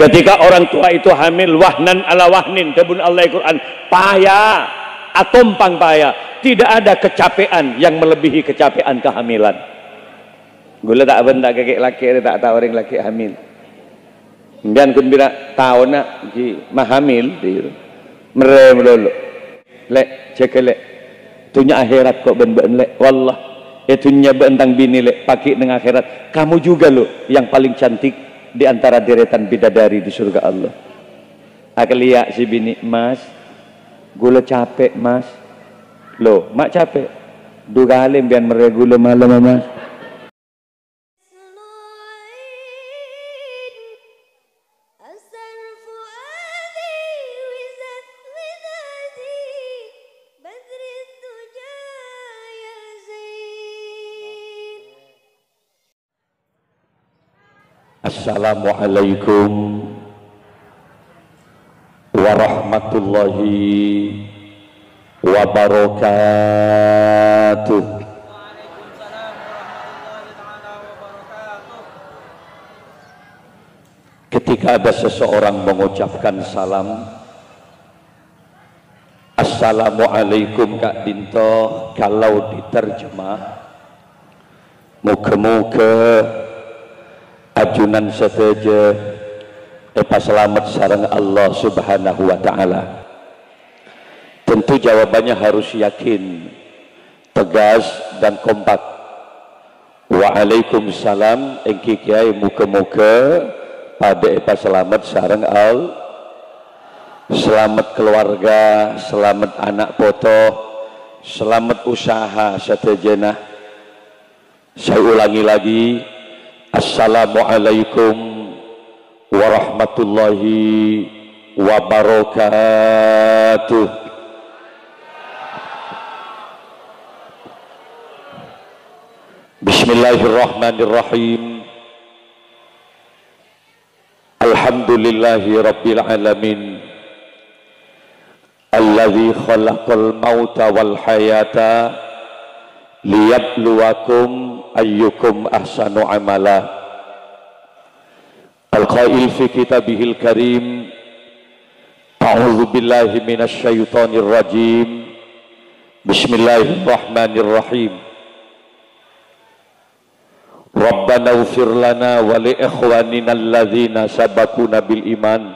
Ketika orang tua itu hamil, wahnan ala wahnin, kebun Allah Al-Quran, payah, atompang payah. Tidak ada kecapean yang melebihi kecapean kehamilan. Gula tak benda kakek laki, tak tahu orang laki hamil. Kemudian kun bila tahu nak mah hamil, merem dulu. Lek cek lek, tunya akhirat kok ben lek, wallah. Itunya bentang bini lek, pakai dengan akhirat. Kamu juga lo yang paling cantik di antara deretan bidadari di surga Allah. Aku lihat si bini, mas, gula capek mas. Loh, mak capek. Dua kali biar meregula malam mas. Assalamualaikum warahmatullahi wabarakatuh. Ketika ada seseorang mengucapkan salam, Assalamualaikum Kak Dinto, kalau diterjemah, muka-muka ajunan seteja selamat sareng Allah Subhanahu wa ta'ala. Tentu jawabannya harus yakin, tegas dan kompak. Waalaikumsalam engki kiai muka-muka pada selamat sareng Allah. Selamat keluarga, selamat anak poto, selamat usaha setejana. Saya ulangi lagi, Assalamualaikum warahmatullahi wabarakatuh. Bismillahirrahmanirrahim. Alhamdulillahi rabbil alamin. Alladzi khalaqal mauta wal hayata liyabluwakum ayyukum ahsanu amala. Al-qail fi kitabihil karim, a'udzu billahi minasy syaithanir rajim. Bismillahirrahmanirrahim. Rabbana ighfir lana wa li ikhwanina alladzina sabaquna bil iman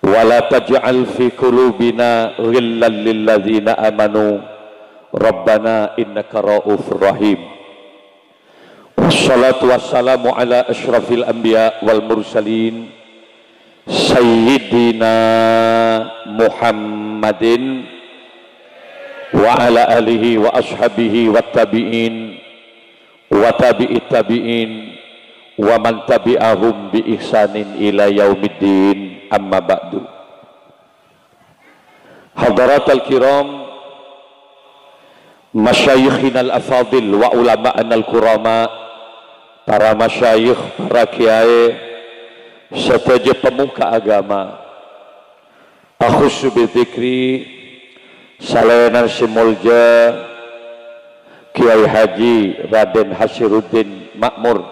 wa la taj'al fi qulubina ghillan lil ladzina amanu Rabbana innaka ra'ufur rahim. Wassalatu wassalamu ala asyrafil anbiya wal mursalin Sayyidina Muhammadin wa ala alihi wa ashabihi wa tabi'in wa tabi'it tabi'in wa man tabi'ahum bi ihsanin ila yaumiddin, amma ba'du. Hadaratul kiram, masyayikhina al-afadil wa ulama'ana al-kurama, para masyayikh, para kiai, serta pemuka agama. Akhussu bidzikri Salena Simulja Kiai Haji Raden Hasiruddin Makmur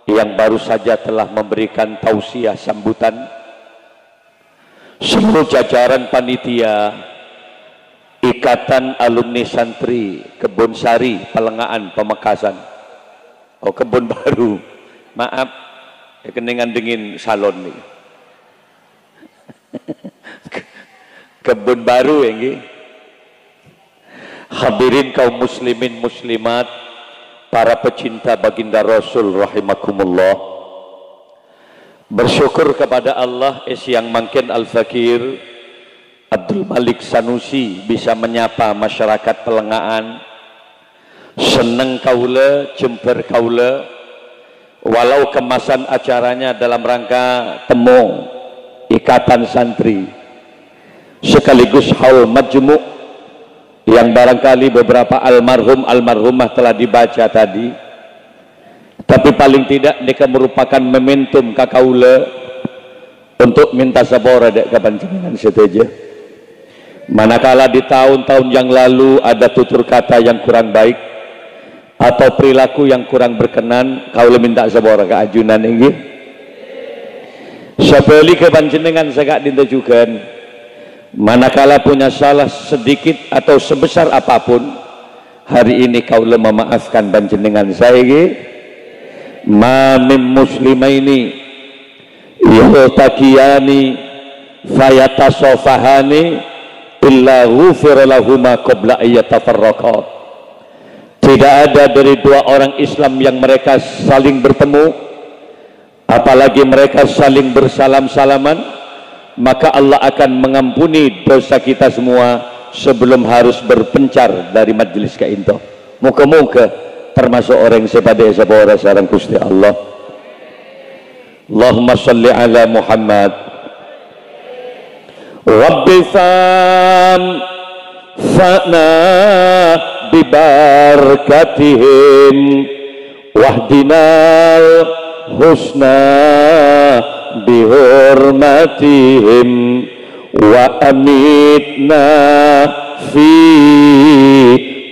yang baru saja telah memberikan tausiah sambutan, seluruh jajaran panitia Ikatan Alumni Santri Kebun Sari Pelengahan Pamekasan. Oh, Kebun Baru, maaf, keningan dingin salon nih. Kebun Baru ya. Hadirin kaum muslimin muslimat, para pecinta baginda Rasul rahimakumullah. Bersyukur kepada Allah yang mangken Al-Fakir Abdul Malik Sanusi bisa menyapa masyarakat Pelengahan. Seneng kaula, jember kaula, walau kemasan acaranya dalam rangka temu Ikatan Santri sekaligus haul majmu' yang barangkali beberapa almarhumah telah dibaca tadi, tapi paling tidak ini merupakan momentum kakaula untuk minta sabora dek kepanjangan seteja. Manakala di tahun-tahun yang lalu ada tutur kata yang kurang baik atau perilaku yang kurang berkenan, kaula minta sabora ke ajunan ini. Sebeli ke panjenengan sagak dintujukan, manakala punya salah sedikit atau sebesar apapun, hari ini kaulah memaafkan panjenengan saya ge. Ma mim muslimaini yaltaqiyani fayatasofahani illa ghufira lahuma qabla ayyatafarraqa. Tidak ada dari dua orang Islam yang mereka saling bertemu, apalagi mereka saling bersalam-salaman, maka Allah akan mengampuni dosa kita semua sebelum harus berpencar dari majlis ka into. Muka-muka termasuk orang sepada sabora sareng Gusti Allah. Allahumma shalli ala Muhammad. Rabbi fa'na bibarakatihim wahdinal husna bihurmatihim wa amitna fi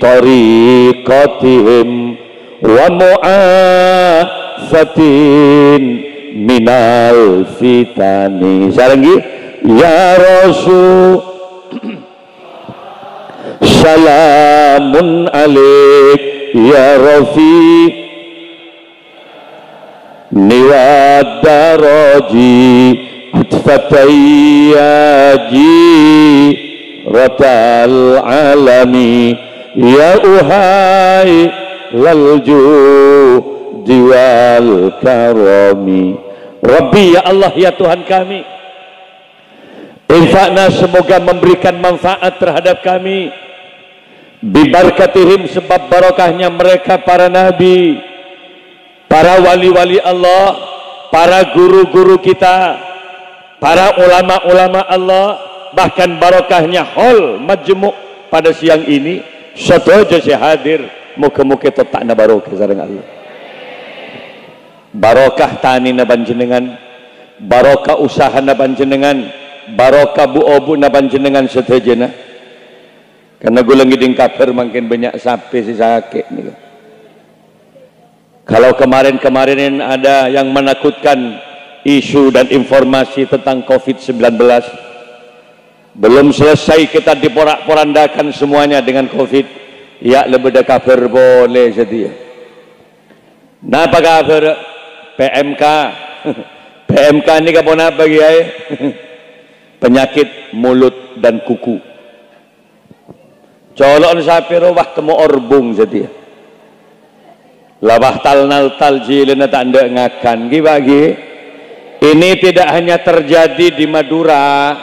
tariqatihim wa mu'afatin minal fitani. Sarangi ya Rasul salamun alaik ya Rafiq niwadaraji atfatayyaji ratal alami ya uhai lalju diwal karami. Rabbi, ya Allah, ya Tuhan kami, infakna, semoga memberikan manfaat terhadap kami, bibarakatihim, sebab barokahnya mereka, para nabi, para wali-wali Allah, para guru-guru kita, para ulama-ulama Allah, bahkan barokahnya hol majmuk pada siang ini. Sedojo saya hadir, muka-muka tetap na barokah sareng Allah. Barokah tani na panjenengan, barokah usaha na panjenengan, barokah bu-obu na panjenengan setejena. Karena gulang ngiding kafir makin banyak sapi si sakit nih. Kalau kemarin-kemarin ada yang menakutkan isu dan informasi tentang COVID-19, belum selesai kita diporak-porandakan semuanya dengan COVID. Ya lebih dah kafir boleh setia. Napa kafir? PMK. PMK ini kapon apa kiai? Penyakit mulut dan kuku. Colon sapi rawah temu orbung setia. Labah talnal taljilina tak ndak ngakan gibagi. Ini tidak hanya terjadi di Madura.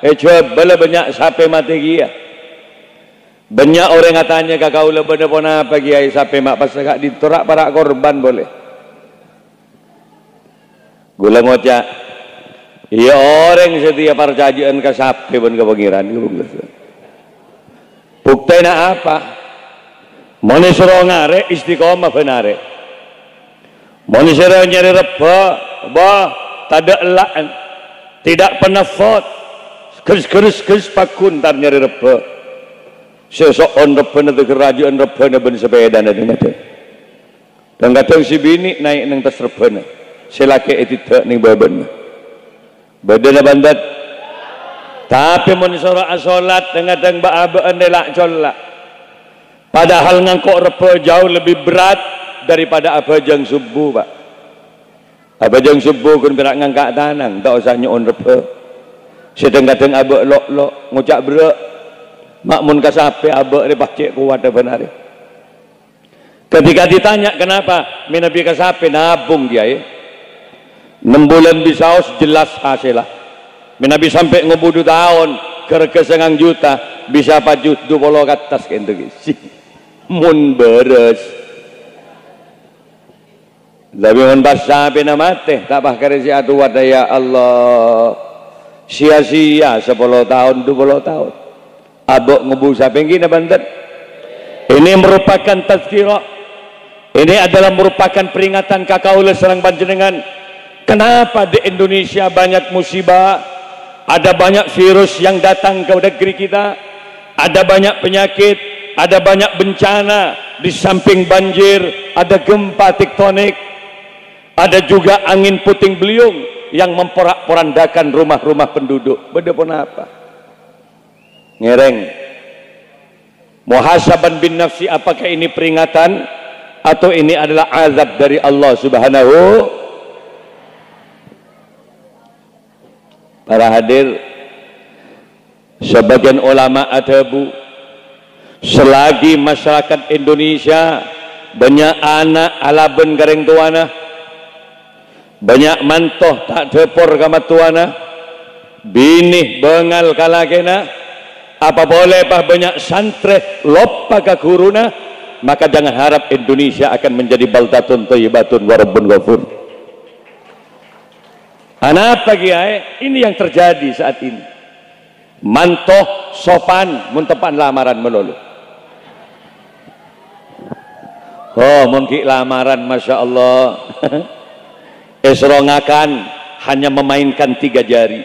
Coba banyak sapi mati dia. Banyak orang katanya kakau lebih pona apa kiai sapi mak pas agak ditorak para korban boleh. Gula ngocak. Ya orang setia perjanjian ke sapi pun ke pengiran. Buktinya apa? Manusia ngare istiqomah benare. Manusia nyari reba, bah, tidak elaan, tidak pernah fot, keris pakun tar nyari reba. Seseorang reba nanti kerajaan reba nanti sepeda nanti ada. Dan kadang si bini naik nang tas reba nanti. Selaki itu tak nih badan. Badan bandat. Tapi manusia asolat dengan kadang baabaan delak colak. Padahal ngangkok repa jauh lebih berat daripada abajang subuh, Pak. Abajang subuh kun berak ngangkak tanang, tak usah nyon repa. Sedang-kadang abak lok-lok ngucap berak. Makmun kasape abak ni pakcik kuat benar. Ketika ditanya kenapa minabi kasape nabung dia 6 bulan bisaos jelas hasil lah. Minabi sampai ngebudu tahun kesengang juta bisa 4 juta 20 atas kento sih. Mun beres tapi mun basabe na mate tak bakare si atu wadaya Allah sia-sia 10 tahun 20 tahun abok ngebu sape ngina banten. Ini merupakan tazkirah, ini adalah merupakan peringatan kakaula sareng panjenengan. Kenapa di Indonesia banyak musibah, ada banyak virus yang datang ke negeri kita, ada banyak penyakit, ada banyak bencana, di samping banjir ada gempa tektonik. Ada juga angin puting beliung yang memporak-porandakan rumah-rumah penduduk. Beda pun apa? Ngereng. Muhasaban bin nafsi, apakah ini peringatan atau ini adalah azab dari Allah Subhanahu? Para hadir, sebagian ulama adabu, selagi masyarakat Indonesia banyak anak alaben gareng tuana, banyak mantoh tak depor kama tuana, binih bengal kalakena, apa boleh bah banyak santre lopa ka guruna, maka jangan harap Indonesia akan menjadi baldatun thayyibatun wa rabbun ghafur. Apa kiai? Ini yang terjadi saat ini. Mantoh sopan muntepan lamaran melulu. Oh, mungkin lamaran Masya Allah. Esrongakan hanya memainkan 3 jari.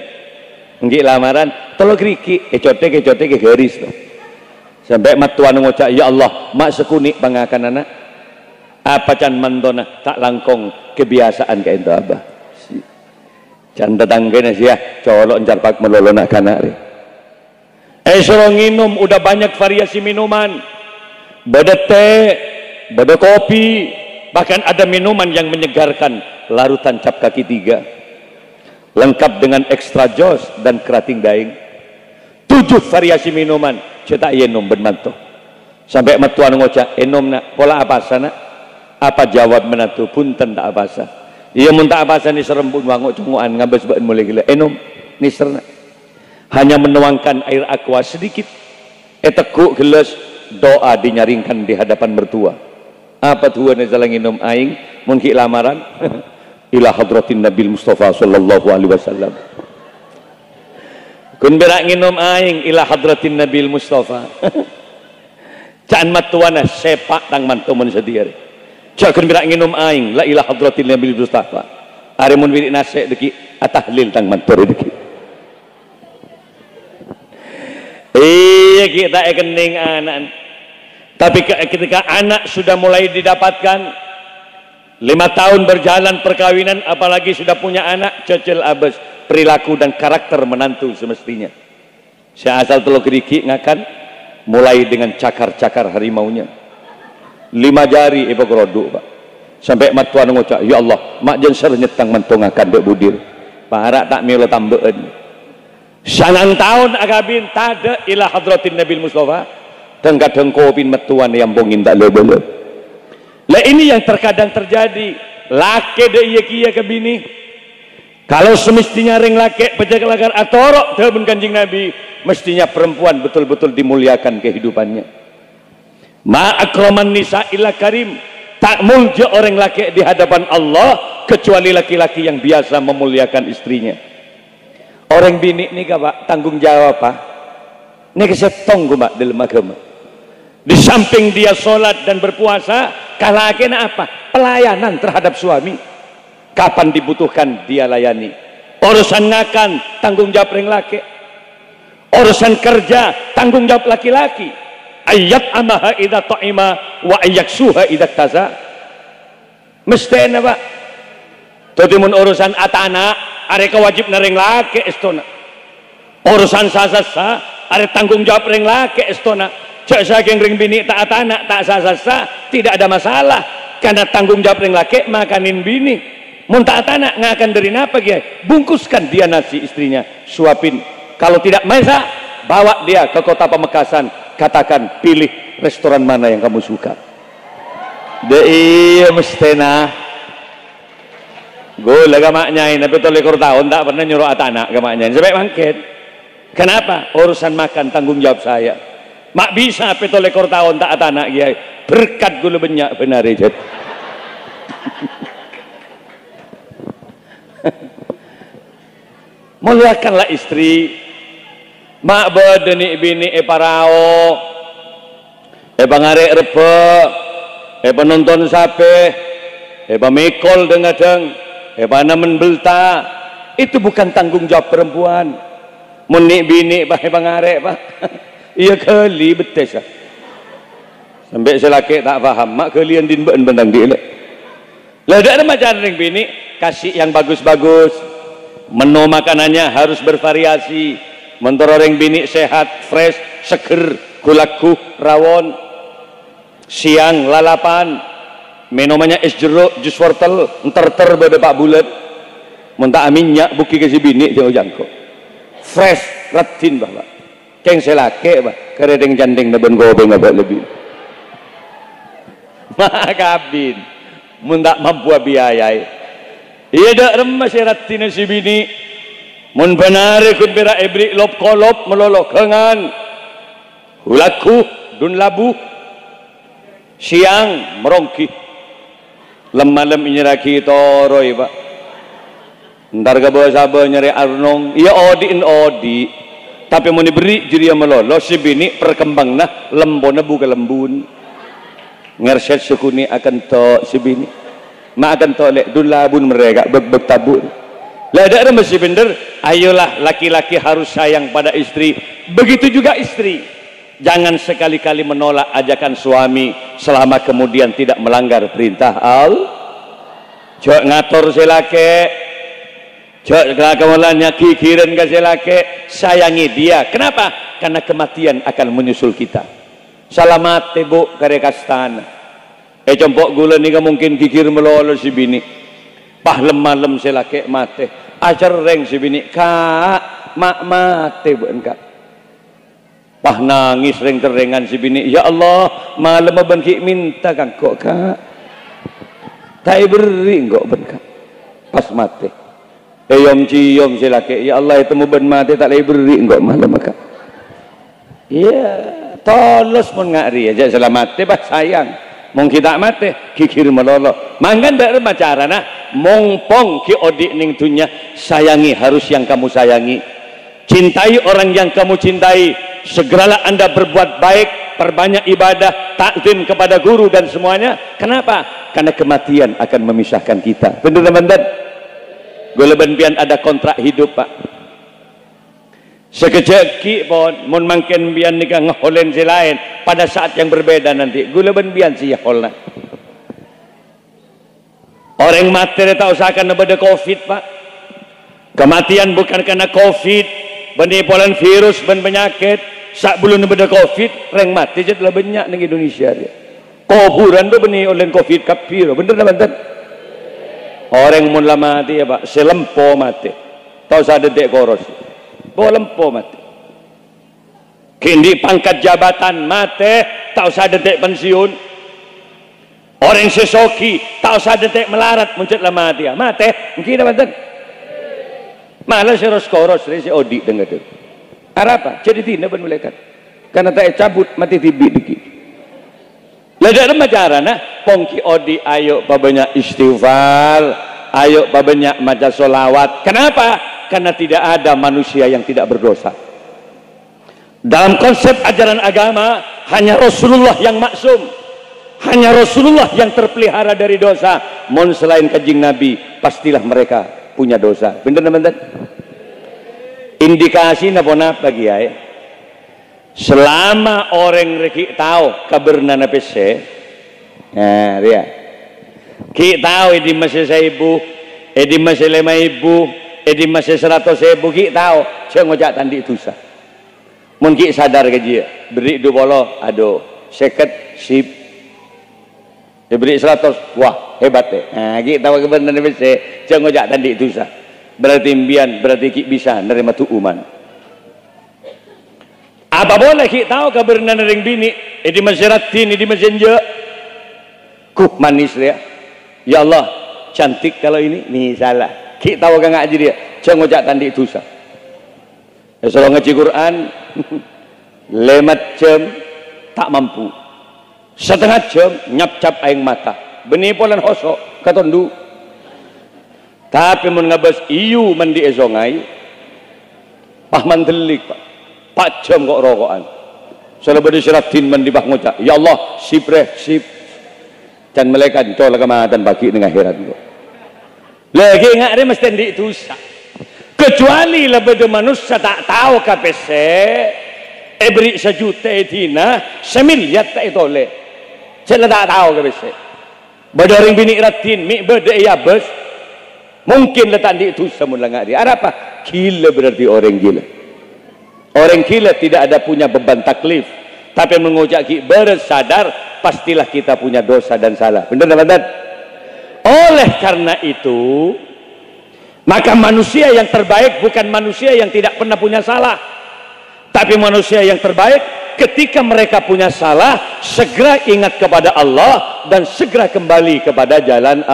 Mungkin lamaran tolong kriki ecote garis tuh. Sampai matuan ngucap, ya Allah mak sekunik bangakan anak apa can mandona tak langkong kebiasaan ke ento abah can datang kena sih ya colok encar pak melolo nak kanari. Suruh minum udah banyak variasi minuman, beda teh, beda kopi, bahkan ada minuman yang menyegarkan, larutan cap kaki 3 lengkap dengan extra jos dan kerating daing. 7 variasi minuman cetak yenom bermanto sampai matuan ngocak enom nak pola apa sana apa jawab menatu punten tak apa sa iya muntah apa sa ni serembun wangok cunguan ngabes baen mulai gila enom ni serna hanya menuangkan air aqua sedikit tekuk gelas doa dinyaringkan di hadapan mertua. Apa tuan ni salang enom aing mungkin lamaran ila hadratin Nabil Mustafa sallallahu alaihi wasallam. Kun berak nginum aing ila hadratin Nabil Mustafa. Caan matuana sepak tang mantumun sediari. Cak kun berak nginum aing la ila hadratin Nabil Mustafa. Are mun wirid nase deki atahlil tang mantur deki. Iya kita kening anak. Tapi ketika anak sudah mulai didapatkan 5 tahun berjalan perkawinan, apalagi sudah punya anak, cecil abes perilaku dan karakter menantu semestinya. Saya asal telur keriki ngakan mulai dengan cakar-cakar harimaunya. 5 jari ibu keroduk pak. Sampai matuan ngucap, ya Allah, mak jen sernyetang mentung akan dek budir. Parak tak milo tambaan. Sanang tahun agabin tada ila hadratin Nabil Mustafa. Tengah kopin matuan yang bongin tak lebih. Lah ini yang terkadang terjadi. Laki de iya kia ke bini. Kalau semestinya ring laki pejak lagar atorok temen Kanjeng Nabi, mestinya perempuan betul-betul dimuliakan kehidupannya. Ma akraman nisa illa karim. Tak mulja orang laki di hadapan Allah kecuali laki-laki yang biasa memuliakan istrinya. Orang bini ni Pak tanggung jawab Pak. Ini kesetong Pak dalam agama. Di samping dia sholat dan berpuasa, kalakena apa? Pelayanan terhadap suami. Kapan dibutuhkan dia layani. Urusan ngakan tanggung jawab ring laki. Urusan kerja tanggung jawab laki-laki. Ayat amaha idza ta'ima wa ayaksuha idza taza. Mestena Pak. Todimun urusan atana are kewajib ring laki estona. Urusan sasasa are tanggung jawab ring laki estona. Cak saking ring bini tak anak tak sasa tidak ada masalah karena tanggung jawab ring laki makanin bini. Mun tak anak ngakan dari napa kiai? Bungkuskan dia nasi istrinya, suapin. Kalau tidak masak, bawa dia ke kota Pamekasan, katakan pilih restoran mana yang kamu suka. Iya mestena. Gula gamaknya ini betul ekor tahun tak pernah nyuruh anak gamaknya sampai mangket. Kenapa? Urusan makan tanggung jawab saya. Mak bisa petol ekor tahun tak anak kiai berkat gula banyak benar itu. Muliakanlah istri. Mak bedeni bini parao bangarek repe penonton sape pamikol dengadeng namen belta. Itu bukan tanggung jawab perempuan. Menik bini bangarek Pak. Iya kali betes sampai selaki tak faham mak kalian din ben bendang dia Lah ada macam ring bini kasih yang bagus-bagus, menu makanannya harus bervariasi, mentor orang bini sehat, fresh, seger, gulaku, rawon, siang lalapan, minumannya es jeruk, jus wortel, entar-ter pada pak bulat, minta minyak buki ke si bini jauh jangkau, fresh, ratin bah, keng selake bah, keredeng jandeng neben gobeng abad lebih, makabin, minta mampu biayai, iya dak remas ratin si bini, mun benar ikut bera ebri lop kolop melolok kengan, hulaku dun labu, siang merongki. Lem-malam nyeraki toroi pak ntar ke bawah sabar nyari arnong iya odi tapi mau diberi jadi yang melolo si bini perkembang nah lembona buka lembun ngerset sukuni akan to si bini mak akan to lek dulabun mereka beg tabun lah ada masih bener ayolah laki-laki harus sayang pada istri begitu juga istri jangan sekali-kali menolak ajakan suami selama kemudian tidak melanggar perintah Jok ngatur silake, jok kelakuannya kikiran ke silake, sayangi dia. Kenapa? Karena kematian akan menyusul kita. Salamat bu karekastana. Compok gula ni mungkin kikir melolo si bini. Pah malam silake mate. Ajar reng si bini. Kak, mak mate bu engkak. Pah nangis reng-terengan si bini. Ya Allah, malam abang ki minta kang kok kak. Tak beri kok ben kak. Pas mati. Yom cium si laki. Ya Allah itu mau ben mati tak lagi beri kok malam kak. Ya, tolos pun ngari aja selamat pas sayang. Mungkin tak mati kikir melolo. Manggan dak remacara nah mongpong ki odik ning dunya sayangi harus yang kamu sayangi. Cintai orang yang kamu cintai. Segeralah anda berbuat baik, perbanyak ibadah, takzim kepada guru dan semuanya. Kenapa? Karena kematian akan memisahkan kita. Benar-benar. Goleben pian ada kontrak hidup pak. Sekejap ki pun, mun mangken pian nikah ngeholen si lain pada saat yang berbeda nanti. Goleben pian si holna. Orang mati tak usahakan pada COVID pak. Kematian bukan karena COVID. Penipuan virus dan penyakit sak belum pada covid reng mati je telah banyak di Indonesia dia kuburan tu beni oleh covid kapiro bener tak bener orang mun lama mati ya pak selempo mati tahu saya detik koros lempo mati kini pangkat jabatan mati tahu saya detik pensiun orang sesoki tahu saya detik melarat muncul lama mati ya mati mungkin tak bener malah si koros si odik dengar tu apa jadi tina ben malaikat karena tak cabut mati tibi dikit lada remacara nah pongki odi ayo banyak istighfar ayo banyak maca solawat kenapa? Karena tidak ada manusia yang tidak berdosa dalam konsep ajaran agama hanya Rasulullah yang maksum hanya Rasulullah yang terpelihara dari dosa mohon selain kanjeng Nabi pastilah mereka punya dosa bener-bener indikasi napa kiai selama orang reki tahu kabarna napese nah dia ki tahu di masih 1000 di masih 5000 di masih 100.000 ki tahu saya ngojak tandi dosa mun ki sadar gaji beri 20 aduh 50 sip diberi 100 wah hebat deh nah kita tahu kebenaran bisa jangan ngojak tadi itu sah berarti imbian berarti kita bisa nerima tuuman apa boleh kita tahu kebenaran ring bini di masyaratin di messenger kuh manis dia ya Allah cantik kalau ini nih salah kita tahu kan ngaji dia jangan ngojak tadi itu sah kalau ngaji Quran 5 jam tak mampu setengah jam nyap-cap aing mata benih polan hosok katondu tapi mun ngabas iyu mandi esongai pah mandelik pak jam kok rokokan selalu berdisiratin mandi bah ngocak ya Allah sip dan malaikat itu kemahatan bagi dengan akhirat kok lagi ngak dia mesti di itu kecuali lebih manusia tak tahu KPC beri 1 juta tina 1 miliar tak itu oleh saya tak tahu ke bisa Badaring bini ratin mi beda ya bos. Mungkin letak di itu semula nggak dia. Ada apa? Gila berarti orang gila. Orang gila tidak ada punya beban taklif, tapi mengojak bersadar pastilah kita punya dosa dan salah. Benar benar. Oleh karena itu, maka manusia yang terbaik bukan manusia yang tidak pernah punya salah, tapi manusia yang terbaik ketika mereka punya salah segera ingat kepada Allah dan segera kembali kepada jalan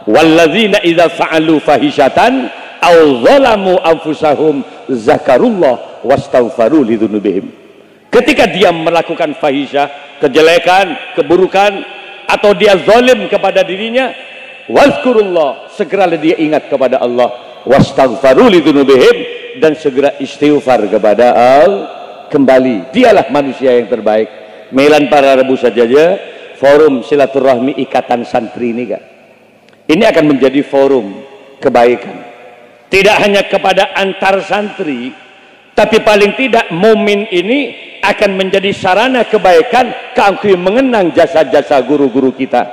walladzina idza fa'alu fahishatan aw zalamu anfusahum zakarullah wastaghfaru lidzunubihim. Ketika dia melakukan fahisyah, kejelekan, keburukan, atau dia zalim kepada dirinya, wazkurullah, segeralah dia ingat kepada Allah, wastaghfaru lidzunubihim, dan segera istighfar kepada kembali. Dialah manusia yang terbaik. Melan para rebu saja forum silaturahmi ikatan santri ini kan. Ini akan menjadi forum kebaikan. Tidak hanya kepada antar santri, tapi paling tidak momen ini akan menjadi sarana kebaikan kami mengenang jasa-jasa guru-guru kita.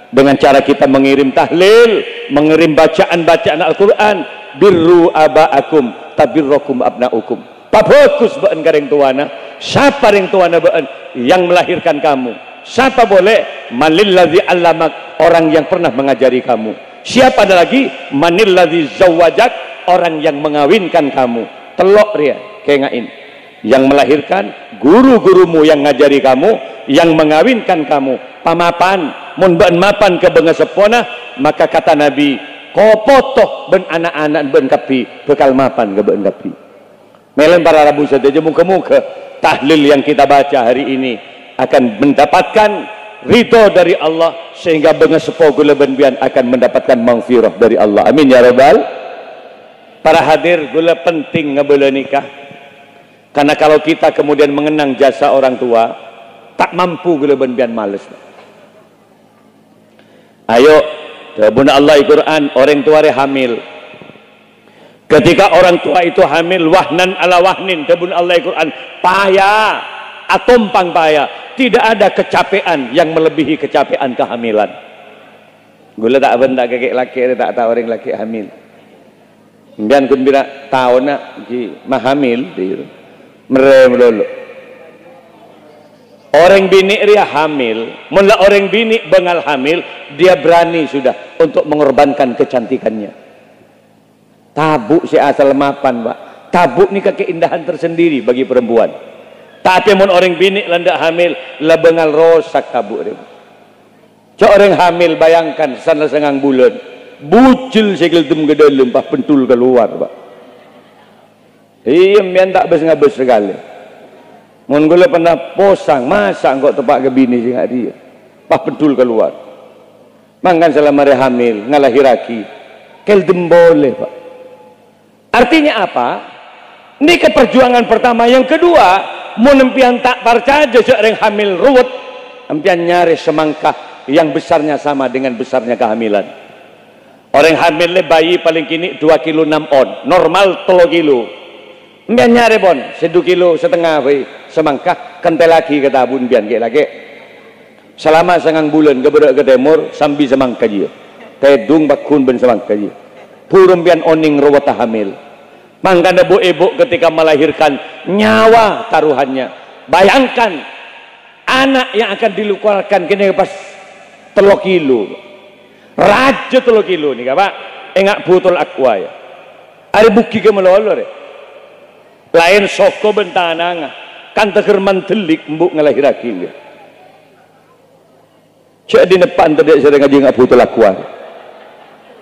Dengan cara kita mengirim tahlil, mengirim bacaan-bacaan Al-Quran, birru aba'akum tabirrokum abna'ukum. Pak bagus be'en kareng tuana. Siapa ring tuana be'en? Yang melahirkan kamu. Siapa boleh? Manilladzi allamak, orang yang pernah mengajari kamu. Siapa ada lagi? Manilladzi zawajak, orang yang mengawinkan kamu. Telok dia kengain. Yang melahirkan guru-gurumu yang ngajari kamu, yang mengawinkan kamu. Pamapan mun ben mapan ke benga sepona, maka kata Nabi, kopotoh ben anak-anak ben kapi bekal mapan ke ben kapi. Melen para rabu saja muka-muka tahlil yang kita baca hari ini akan mendapatkan ridho dari Allah, sehingga benga sepo gula benbian akan mendapatkan maghfirah dari Allah. Amin ya rabbal. Para hadir, gula penting ngebela nikah. Karena kalau kita kemudian mengenang jasa orang tua, tak mampu gula benbian males. Ayo, dabun Allah Al-Quran, orang tua hamil. Ketika orang tua itu hamil, wahnan ala wahnin, dabun Allah Al-Quran, payah, atompang payah. Tidak ada kecapean yang melebihi kecapean kehamilan. Gula tak benda kakek laki, tak tahu orang laki hamil. Kemudian kun bila tahu nak mahamil, merem dulu. Orang bini dia hamil, mula orang bini bengal hamil, dia berani sudah untuk mengorbankan kecantikannya. Tabuk si asal mapan, Pak. Tabuk ni keindahan tersendiri bagi perempuan. Tapi mun orang bini landak hamil, lah bengal rosak tabuk dia. Cok orang hamil bayangkan sana sengang bulan, bucil segel dem ke dalam, Pak, pentul keluar, Pak. Iya, mian tak bes-ngabes sekali. Mun gula pernah posang, masa kok tepak ke bini sih dia, Pak, pentul keluar. Mangkan selama dia hamil, ngalahiraki, kel dem boleh, Pak. Artinya apa? Ini keperjuangan pertama. Yang kedua, mun empian tak percaya seorang hamil ruwet, empian nyari semangkah yang besarnya sama dengan besarnya kehamilan. Orang hamil bayi paling kini 2 kilo 6 on, normal 3 kilo. Empian nyari bon, 1 kilo setengah semangkah, kentai lagi ke tabun bian lagi. Selama sengang bulan keberak ke timur, sambil semangkah dia. Tedung bakun ben semangkah dia. Purum bian oning ruwet hamil. Mangka ibu ketika melahirkan, nyawa taruhannya. Bayangkan anak yang akan dilukarkan kini pas 3 kilo, raja 3 kilo nih Pak, enggak botol aqua ya. Ada buki ke melolor ya. Lain soko bentanang, kan teger mantelik mbuk ngelahirakin dia. Cek di depan tadi saya ngaji enggak botol aqua.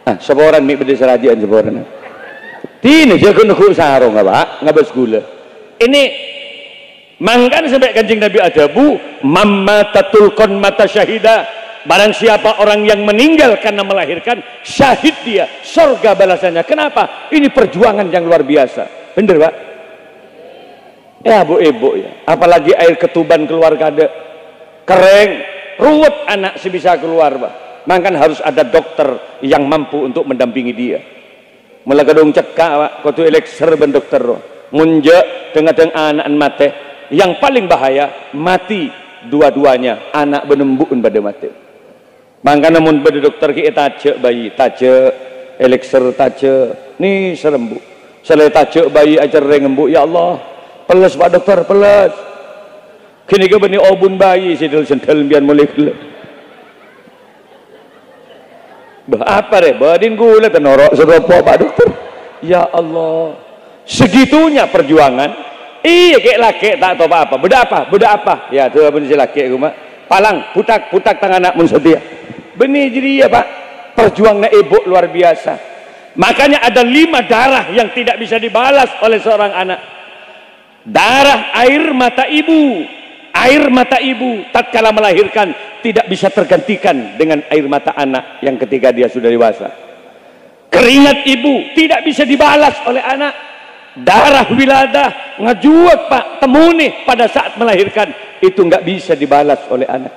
Ah, seborang mi bede serajian seborang. Tini saya kena sarong Pak, ngabas gula. Ini mangkan sampai Kanjeng Nabi adabu, mamma tatulkon mata syahida. Barang siapa orang yang meninggal karena melahirkan, syahid dia, surga balasannya. Kenapa? Ini perjuangan yang luar biasa. Bener Pak? Ya bu ya. Apalagi air ketuban keluar kada, kering, ruwet anak sebisa keluar Pak. Mangkan harus ada dokter yang mampu untuk mendampingi dia. Mula kadung cekak Pak, kotu elixir ben dokter. Munjak dengan anak mate. Yang paling bahaya mati dua-duanya, anak benembukun pada mati. Mangka namun beda dokter ki taje bayi, taje elixir taje ni serem bu. Selain taje bayi ajar rengembu ya Allah. Peles Pak dokter, peles. Kini ke beni obun bayi sidil sendal bian mulai gula. Bah apa deh? Badin gula tenorok seropo Pak dokter. Ya Allah. Segitunya perjuangan. Iya kayak laki tak tahu apa. Beda apa? Ya tuh abang si laki rumah. Palang, putak tangan anak mun setia. Benih jadi ya Pak. Perjuangan ibu luar biasa. Makanya ada 5 darah yang tidak bisa dibalas oleh seorang anak. Darah air mata ibu. Air mata ibu tatkala melahirkan tidak bisa tergantikan dengan air mata anak yang ketika dia sudah dewasa. Keringat ibu tidak bisa dibalas oleh anak. Darah wiladah ngajuat Pak temuni pada saat melahirkan itu nggak bisa dibalas oleh anak.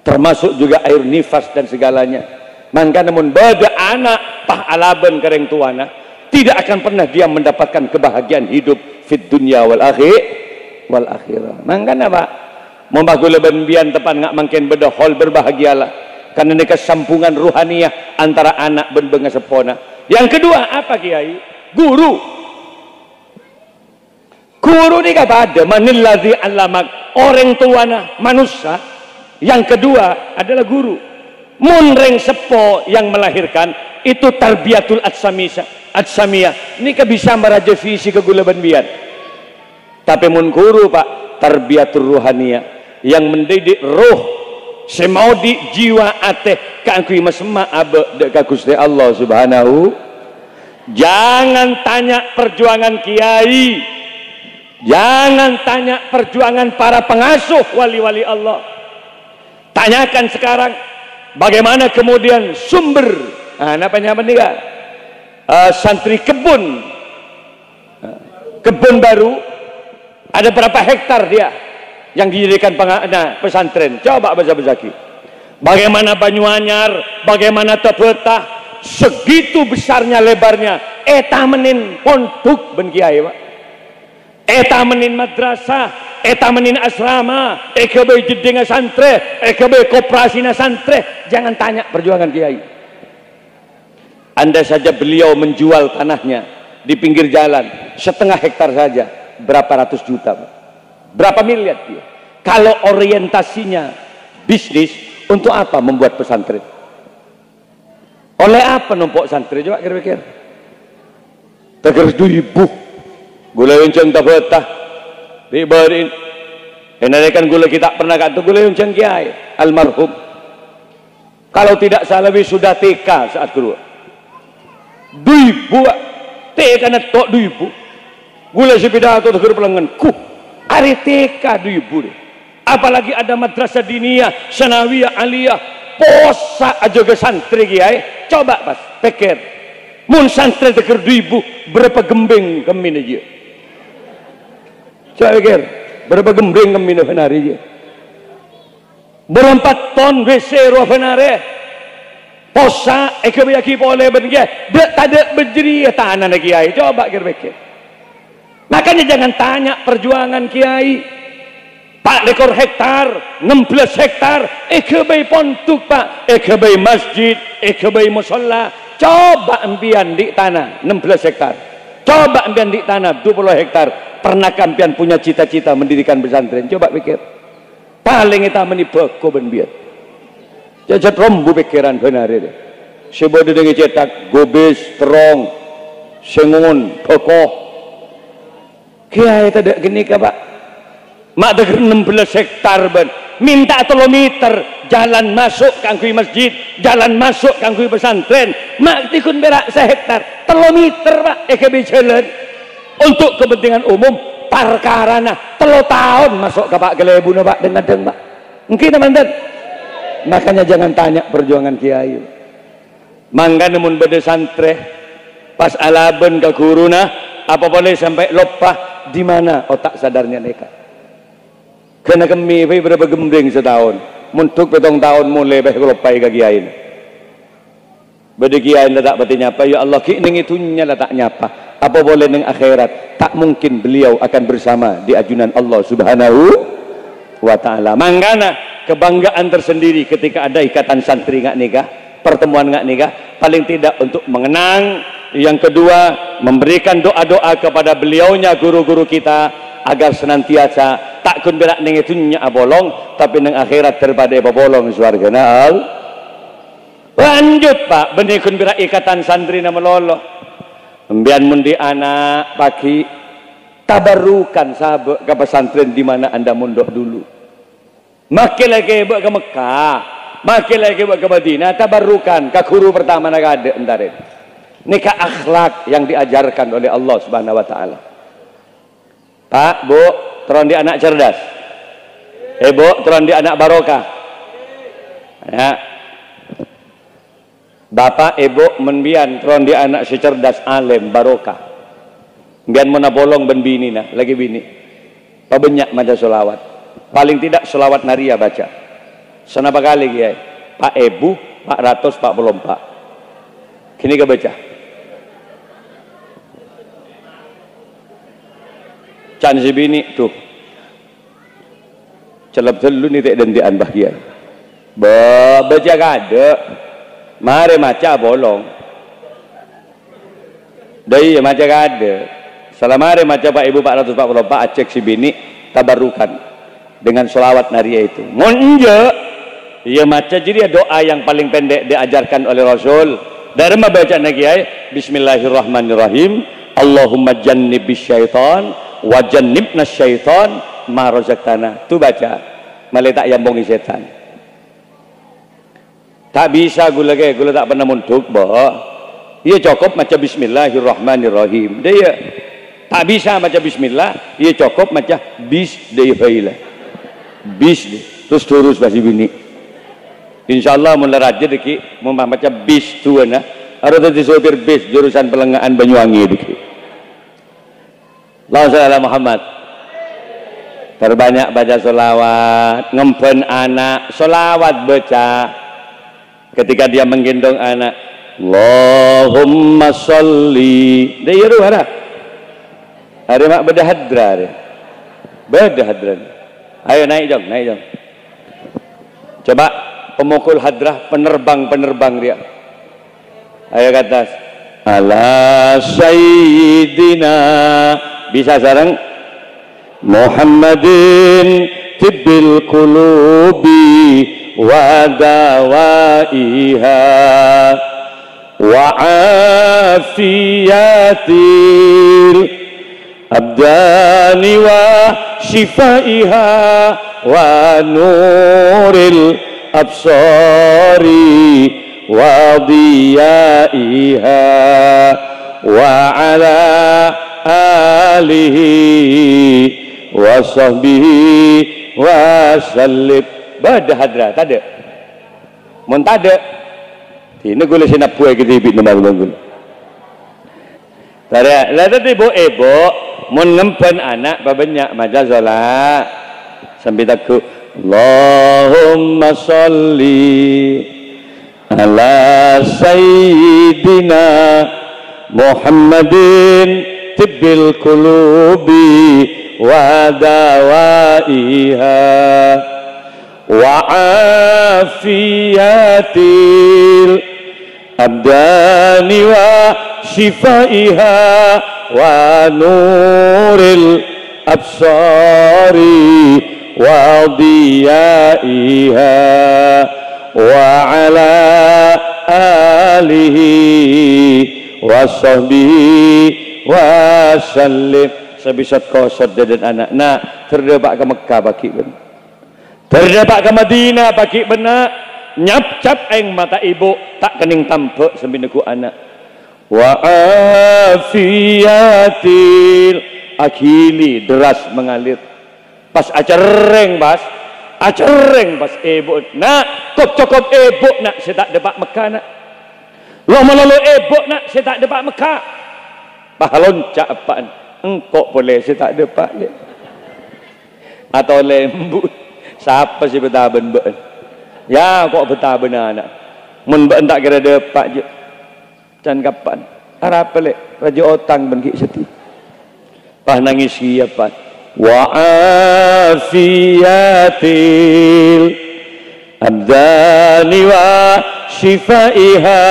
Termasuk juga air nifas dan segalanya. Maka namun bada anak pah alaban kereng tuana tidak akan pernah dia mendapatkan kebahagiaan hidup fit dunya wal akhirah. Mangkana Pak membagul benbian tepan ngak mangken beda hol berbahagialah karena ini kesampungan ruhaniyah antara anak ben benga sepona. Yang kedua apa Kiai? Guru ni kepada manilladzi alamak orang tuana manusia. Yang kedua adalah guru. Munreng sepo yang melahirkan itu tarbiyatul atsamiyah. Ini bisa meraja visi kegula benbian. Tapi mun guru Pak tarbiyatul ruhaniyah yang mendidik roh semaudi jiwa ateh kangkui masma abe dek Gusti Allah Subhanahu. Jangan tanya perjuangan kiai, jangan tanya perjuangan para pengasuh wali-wali Allah. Tanyakan sekarang bagaimana kemudian sumber namanya apa nih Kak? Santri kebun baru ada berapa hektar dia yang dijadikan pesantren. Coba baca bezaki. Bagaimana Banyuanyar, bagaimana Tebetah, segitu besarnya lebarnya. Eta menin pondok ben kiai Pak. Eta menin madrasah, eta menin asrama, EKB jedinga santre, EKB koperasina santre. Jangan tanya perjuangan kiai. Anda saja beliau menjual tanahnya di pinggir jalan, setengah hektar saja, berapa ratus juta Pak. Berapa miliar dia? Kalau orientasinya bisnis, untuk apa membuat pesantren? Oleh apa numpuk santri? Coba kira-kira. Teger 2.000 gula yonceng tabetah ribarin. Enakan gula kita pernah kata gula yonceng kiai almarhum. Kalau tidak salah sudah TK saat keluar. 2.000 TK na tok 2.000. Gula si pidato teger pelengan Ari TK 2.000. Apalagi ada madrasah diniyah, sanawiyah, aliyah, posa aja ke santri kiai. Coba pas pikir. Mun santri teker 2.000 berapa gembeng kemin aja. Coba pikir, berapa gembeng kemin benari aja. Berapa ton WC roh benare. Posa ekebiyaki boleh ben kiai. Dek tak berjeri tanah kiai. Coba pikir. Makanya jangan tanya perjuangan kiai. Pak dekor hektar, 16 hektar, EKB pondok Pak, EKB masjid, EKB musola. Coba ambian di tanah 16 hektar. Coba ambian di tanah 20 hektar. Pernah kampian punya cita-cita mendirikan pesantren? Coba pikir. Paling kita menibako benbiat. Cacat rombu pikiran benar itu. Sebab dengan cetak gobes, terong, sengun, kokoh. Kiai tidak gini ke Pak. Mak deger 16 hektar ben. Minta kilometer jalan masuk kangkui masjid, jalan masuk kangkui pesantren. Mak tikun berak sehektar. Kilometer Pak EKB jalan untuk kepentingan umum perkarana 3 tahun masuk ke Pak Gelebu Pak dengan Pak. Mungkin teman-teman. Makanya jangan tanya perjuangan kiai. Mangga nemun bede santre pas alaben ke guruna apa boleh sampai lupa di mana otak sadarnya mereka. Kena kami berapa gembeng setahun. Muntuk 7 tahun mulai lupai ke kiai. Bede kiai tak berarti nyapa. Ya Allah ki ning itunya lah tak nyapa. Apa boleh ning akhirat? Tak mungkin beliau akan bersama di ajunan Allah Subhanahu wa taala. Mangkana kebanggaan tersendiri ketika ada ikatan santri ngak nikah, pertemuan ngak nikah, paling tidak untuk mengenang. Yang kedua, memberikan doa-doa kepada beliaunya guru-guru kita agar senantiasa tak kun berak ning itu nya bolong, tapi nang akhirat daripada bolong surga naal. Lanjut Pak, benih kun berak ikatan santri nama lolo. Membian mundi anak pagi tabarukan sahabat ke pesantren di mana Anda mondok dulu. Makin lagi buat ke Mekah, makin lagi buat ke Madinah, tabarukan ke guru pertama nak ada entarin. Nikah akhlak yang diajarkan oleh Allah Subhanahu wa taala. Pak, Bu, teron di anak cerdas. Bu, teron di anak barokah. Ya. Bapak, Ibu, menbian teron di anak secerdas alim barokah. Bian mana bolong ben bini nah, lagi bini. Pabanyak maca solawat. Paling tidak solawat naria baca. Senapa kali kiai? Pak Ebu, Pak Ratus, Pak Pelompak. Kini ke baca. Can si bini tuh. Celap celu ni tak dendian bah kiai. Baca kada. Mari maca bolong. Dai maca kada. Salamare maca Pak Ibu Pak Ratus Pak Pelompak acek si bini tabarukan dengan selawat naria itu. Monje ia maca jadi doa yang paling pendek diajarkan oleh Rasul. Dari membaca lagi ya, Bismillahirrahmanirrahim. Allahumma jannibis syaitan wa jannibnas syaitan ma razaqtana. Tu baca. Maletak yang bongi setan. Tak bisa gula ke, gula tak pernah muntuk bah. Ia cukup macam Bismillahirrahmanirrahim. Dia tak bisa macam Bismillah. Ia cukup macam bis dia failah. Bis dia. Terus terus basi bini. InsyaAllah mula raja deki macam bis tu na. Harus tadi sopir bis jurusan Pelengahan Banyuwangi deki. Allahumma shalli ala Muhammad. Terbanyak baca solawat, ngempen anak, solawat baca. Ketika dia menggendong anak, Allahumma sholli. Dia iru hara. Hari mak bedah hadra dia. Bedah hadra. Ayo naik jom, naik jom. Coba pemukul hadrah, penerbang dia. Ayo ke atas. Ala sayyidina. Bisa sarang? Muhammadin tibbil qulubi wa dawaiha wa afiyatil abdani wa shifaiha wa nuril absari wa diyaiha wa ala alihi wa sahbihi wa sallim. Badah hadra tak ada. Mun tak ada. Tina gula sina puai ke tibit nama gula. Tak ada. Lah tadi ibu mun ngempen anak banyak maca solat. Sampai takut Allahumma sholli ala sayyidina Muhammadin tibbil qulubi wa dawaiha wa afiyatil abdani wa shifaiha wa nuril absari wa diyaiha wa ala alihi wa sahbihi wa sallim. Sebisat kosot dan anak nak terdapat ke Mekah baki benar, terdapat ke Madinah baki benar. Nyap cap eng mata ibu tak kening tampak sembinaku anak. Wa afiyatil akili deras mengalir. Pas acereng pas ibu nak kok cukup ibu nak saya tak dapat Mekah nak. Lo melalui ibu nak saya tak dapat Mekah. Pahalon cak apaan? Engkau boleh saya tak dapat dia. Atau lembut. Siapa sih betaben ben? Ya kok betaben anak. Mun ben tak kira dapat je. Can kapan? Harap pelek raja otang ben ki seti. Pah nangis siapa? Wa afiyatil abdani wa shifaiha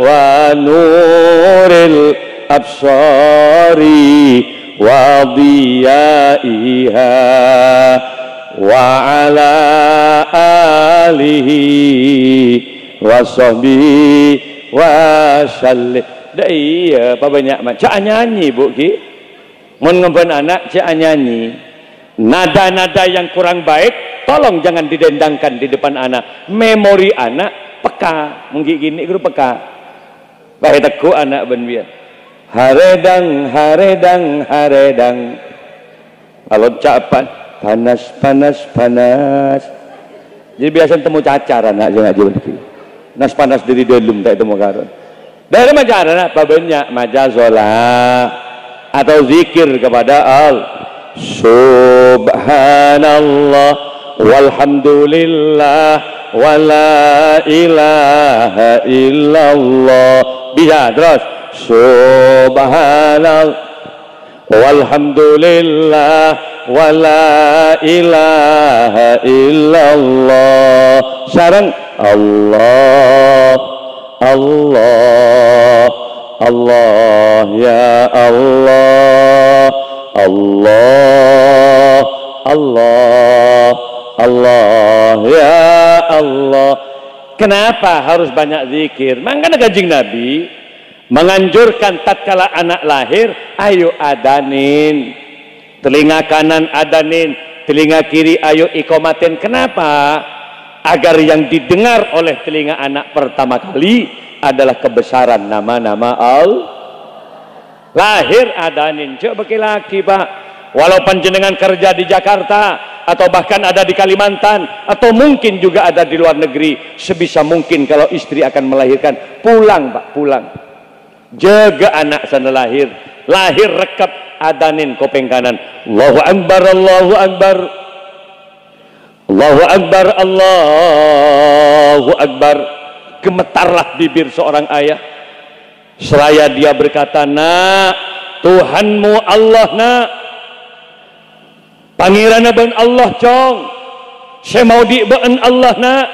wa nuril absari wa diyaiha wa ala alihi wa sahbihi wa sallim. Iya, apa banyak macam nyanyi bu ki, mun ngemben anak cak nyanyi, nada-nada yang kurang baik, tolong jangan didendangkan di depan anak. Memori anak peka, mungkin gini guru peka. Baik teku anak benbian. Haredang, haredang, haredang. Kalau capat, panas, panas, panas. Jadi biasa temu cacar anak jangan jual ki. Nas panas diri delum tak temu karon. Dari macam apa banyak macam sholat atau zikir kepada Allah. Subhanallah walhamdulillah wala ilaha illallah. Bisa terus. Subhanallah walhamdulillah wala ilaha illallah. Sarang Allah Allah, Allah ya Allah, Allah, Allah, Allah ya Allah. Kenapa harus banyak zikir? Makanya Kanjeng Nabi menganjurkan tatkala anak lahir, ayo adanin, telinga kanan adanin, telinga kiri ayo ikomatin. Kenapa? Agar yang didengar oleh telinga anak pertama kali adalah kebesaran nama-nama Allah. Lahir adanin, coba bagi laki pak, walaupun jenengan kerja di Jakarta atau bahkan ada di Kalimantan atau mungkin juga ada di luar negeri, sebisa mungkin kalau istri akan melahirkan, pulang pak, pulang, jaga anak sana lahir, lahir rekap adanin kopeng kanan, Allahu Akbar, Allahu Akbar, Allahu Akbar, Allahu Akbar. Gemetarlah bibir seorang ayah seraya dia berkata, nak, Tuhanmu Allah nak, pangirana ben Allah cong, saya mau di ben Allah nak,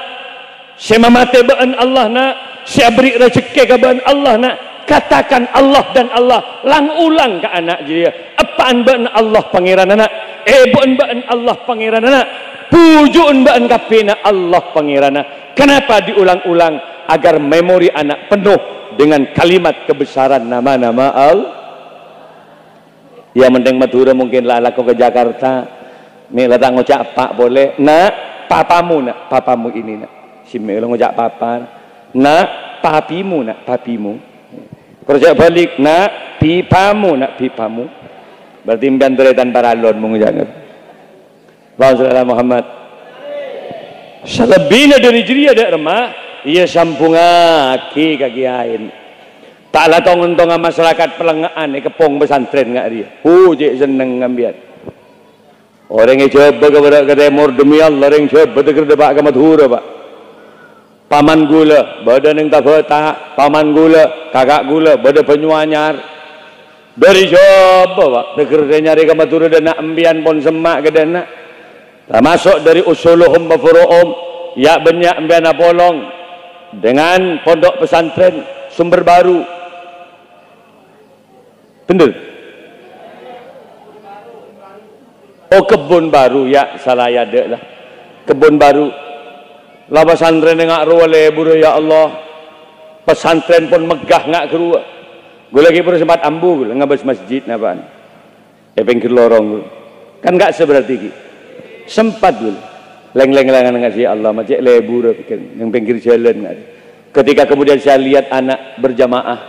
saya mati ben Allah nak, saya beri rezeki ke ben Allah nak. Katakan Allah dan Allah, lang ulang ke anak dia, apaan ben Allah pangirana nak, ben Allah pangirana nak, pujuan baan kapina Allah pangirana. Kenapa diulang-ulang? Agar memori anak penuh dengan kalimat kebesaran nama-nama Allah. Ya mending Madura mungkin lah laku ke Jakarta, nih datang ngocak pak boleh, nak papamu nak, papamu ini nak, si melo ngocak papa, nak papimu nak, papimu, kerja balik nak pipamu nak, pipamu, berarti mbian deretan paralon mengujangkan. Allahumma Muhammad. Selebihnya dari jiri ada remah, ia sampungaki kaki ain. Taklah tong-tong masyarakat pelengaan kepong pesantren ngak dia. Jek seneng ngambian. Orang yang coba kepada kedemor demi Allah, orang coba kerja pak ke Madura pak. Paman gula, badan yang tak betah, paman gula, kakak gula, badan penyuanyar. Dari coba pak, kerja nyari ke Madura dan nak ambian pon semak ke dana. Termasuk dari usuluhum wa furu'um, ya banyak ambian polong dengan pondok pesantren Sumber Baru. Bener? Oh Kebun Baru, ya salah ya dek lah. Kebun Baru. Lah pesantren ngak ruwa lebur ya Allah. Pesantren pun megah ngak keruwa. Gue lagi sempat ambu gue ngabas masjid napaan. Pengkir lorong gue. Kan gak seberarti ki. Sempat dulu leng-leng-lengan ngasih Allah macam lebur yang pinggir jalan. Ketika kemudian saya lihat anak berjamaah,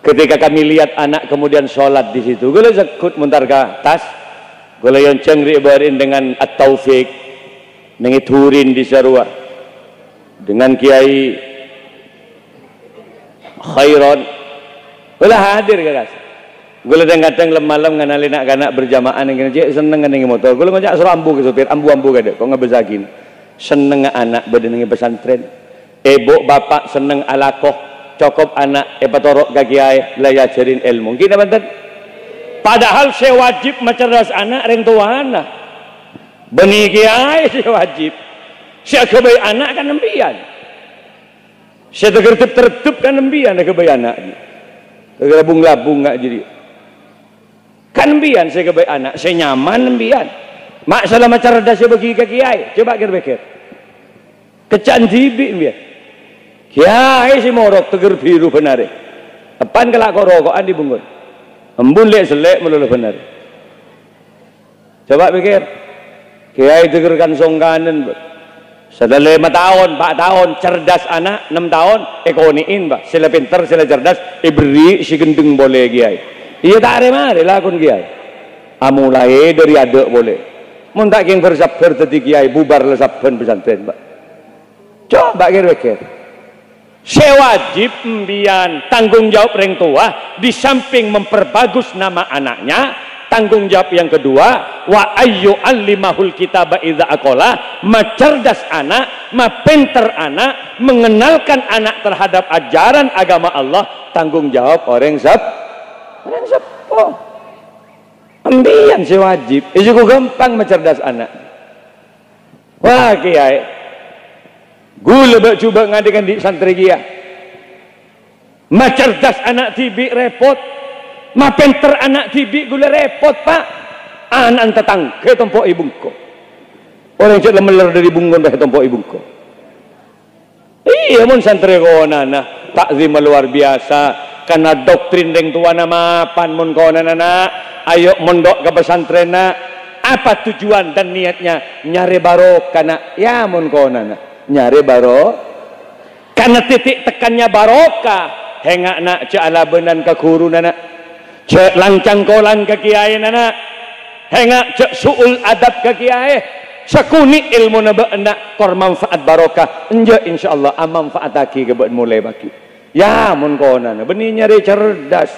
ketika kami lihat anak kemudian sholat di situ, gue sekut muntar ke tas, gue yang cengri barin dengan At-Taufik, mengiturin di Sarua, dengan Kiai Khairon, gue hadir guys. Gue kadang-kadang malam nganali nak kanak berjamaah yang kena seneng nganeng motor. Gue ngajak suruh ambu ke supir, ambu gak ada. Kok ngebesakin? Seneng anak badan pesantren. Ibu bapak seneng alakoh, cokop anak patorok kaki ay layajarin ilmu. Kita banten. Padahal saya wajib mencerdas anak ring tuana. Benih kiai saya wajib. Saya kebaik anak kan nembian. Saya tertib kan nembian kebaik anak. Labung-labung nggak jadi. Kan nembian saya kebaik anak, saya nyaman nembian. Mak selama cerdas saya bagi ke kiai, coba kira-kira. Kecan tibi nembian. Kiai si morok teger biru benar. Apaan kelak kok rokokan di bungkun. Embun lek selek melulu benar. Coba pikir. Kiai tegerkan songkanan. Sudah 5 tahun, 4 tahun, cerdas anak, 6 tahun, ekoniin pak. Sila pintar, sila cerdas, iberi si gendeng boleh kiai. Iya tak ada mari lakon kiai. Amulai dari adek boleh. Mun tak yang bersabar tadi kiai bubar lesaban pesantren pak. Coba kira-kira. Saya wajib mbian tanggung jawab orang tua di samping memperbagus nama anaknya. Tanggung jawab yang kedua, wa ayyu allimahul kitaba idza aqala, macerdas anak, mapinter anak, mengenalkan anak terhadap ajaran agama Allah. Tanggung jawab orang sepo. Ambian si wajib. Itu gampang mencerdas anak. Wah kiai, gula coba ngadakan di santri kia. Macerdas anak tibi repot. Mapenter anak tibi gula repot pak. Anak tetangga tompok ibungko. Orang yang meler dari bungkon dah tompok ibungko. Iya mun santri konana takzim luar biasa. Karena doktrin deng tua nama pan mun konana. Ayo mondok ke pesantren nak. Apa tujuan dan niatnya? Nyari barokah nak. Ya mun konana. Nyari barokah. Karena titik tekannya barokah. Hengak nak cala benan ke guru nak. Cek lancang kolan ke kiai nana, hengak cek suul adab ke kiai, sekuni ilmu naba nak kor manfaat barokah, enja insyaallah am manfaat aki ke mulai baki. Ya mun konan, benih nyari cerdas,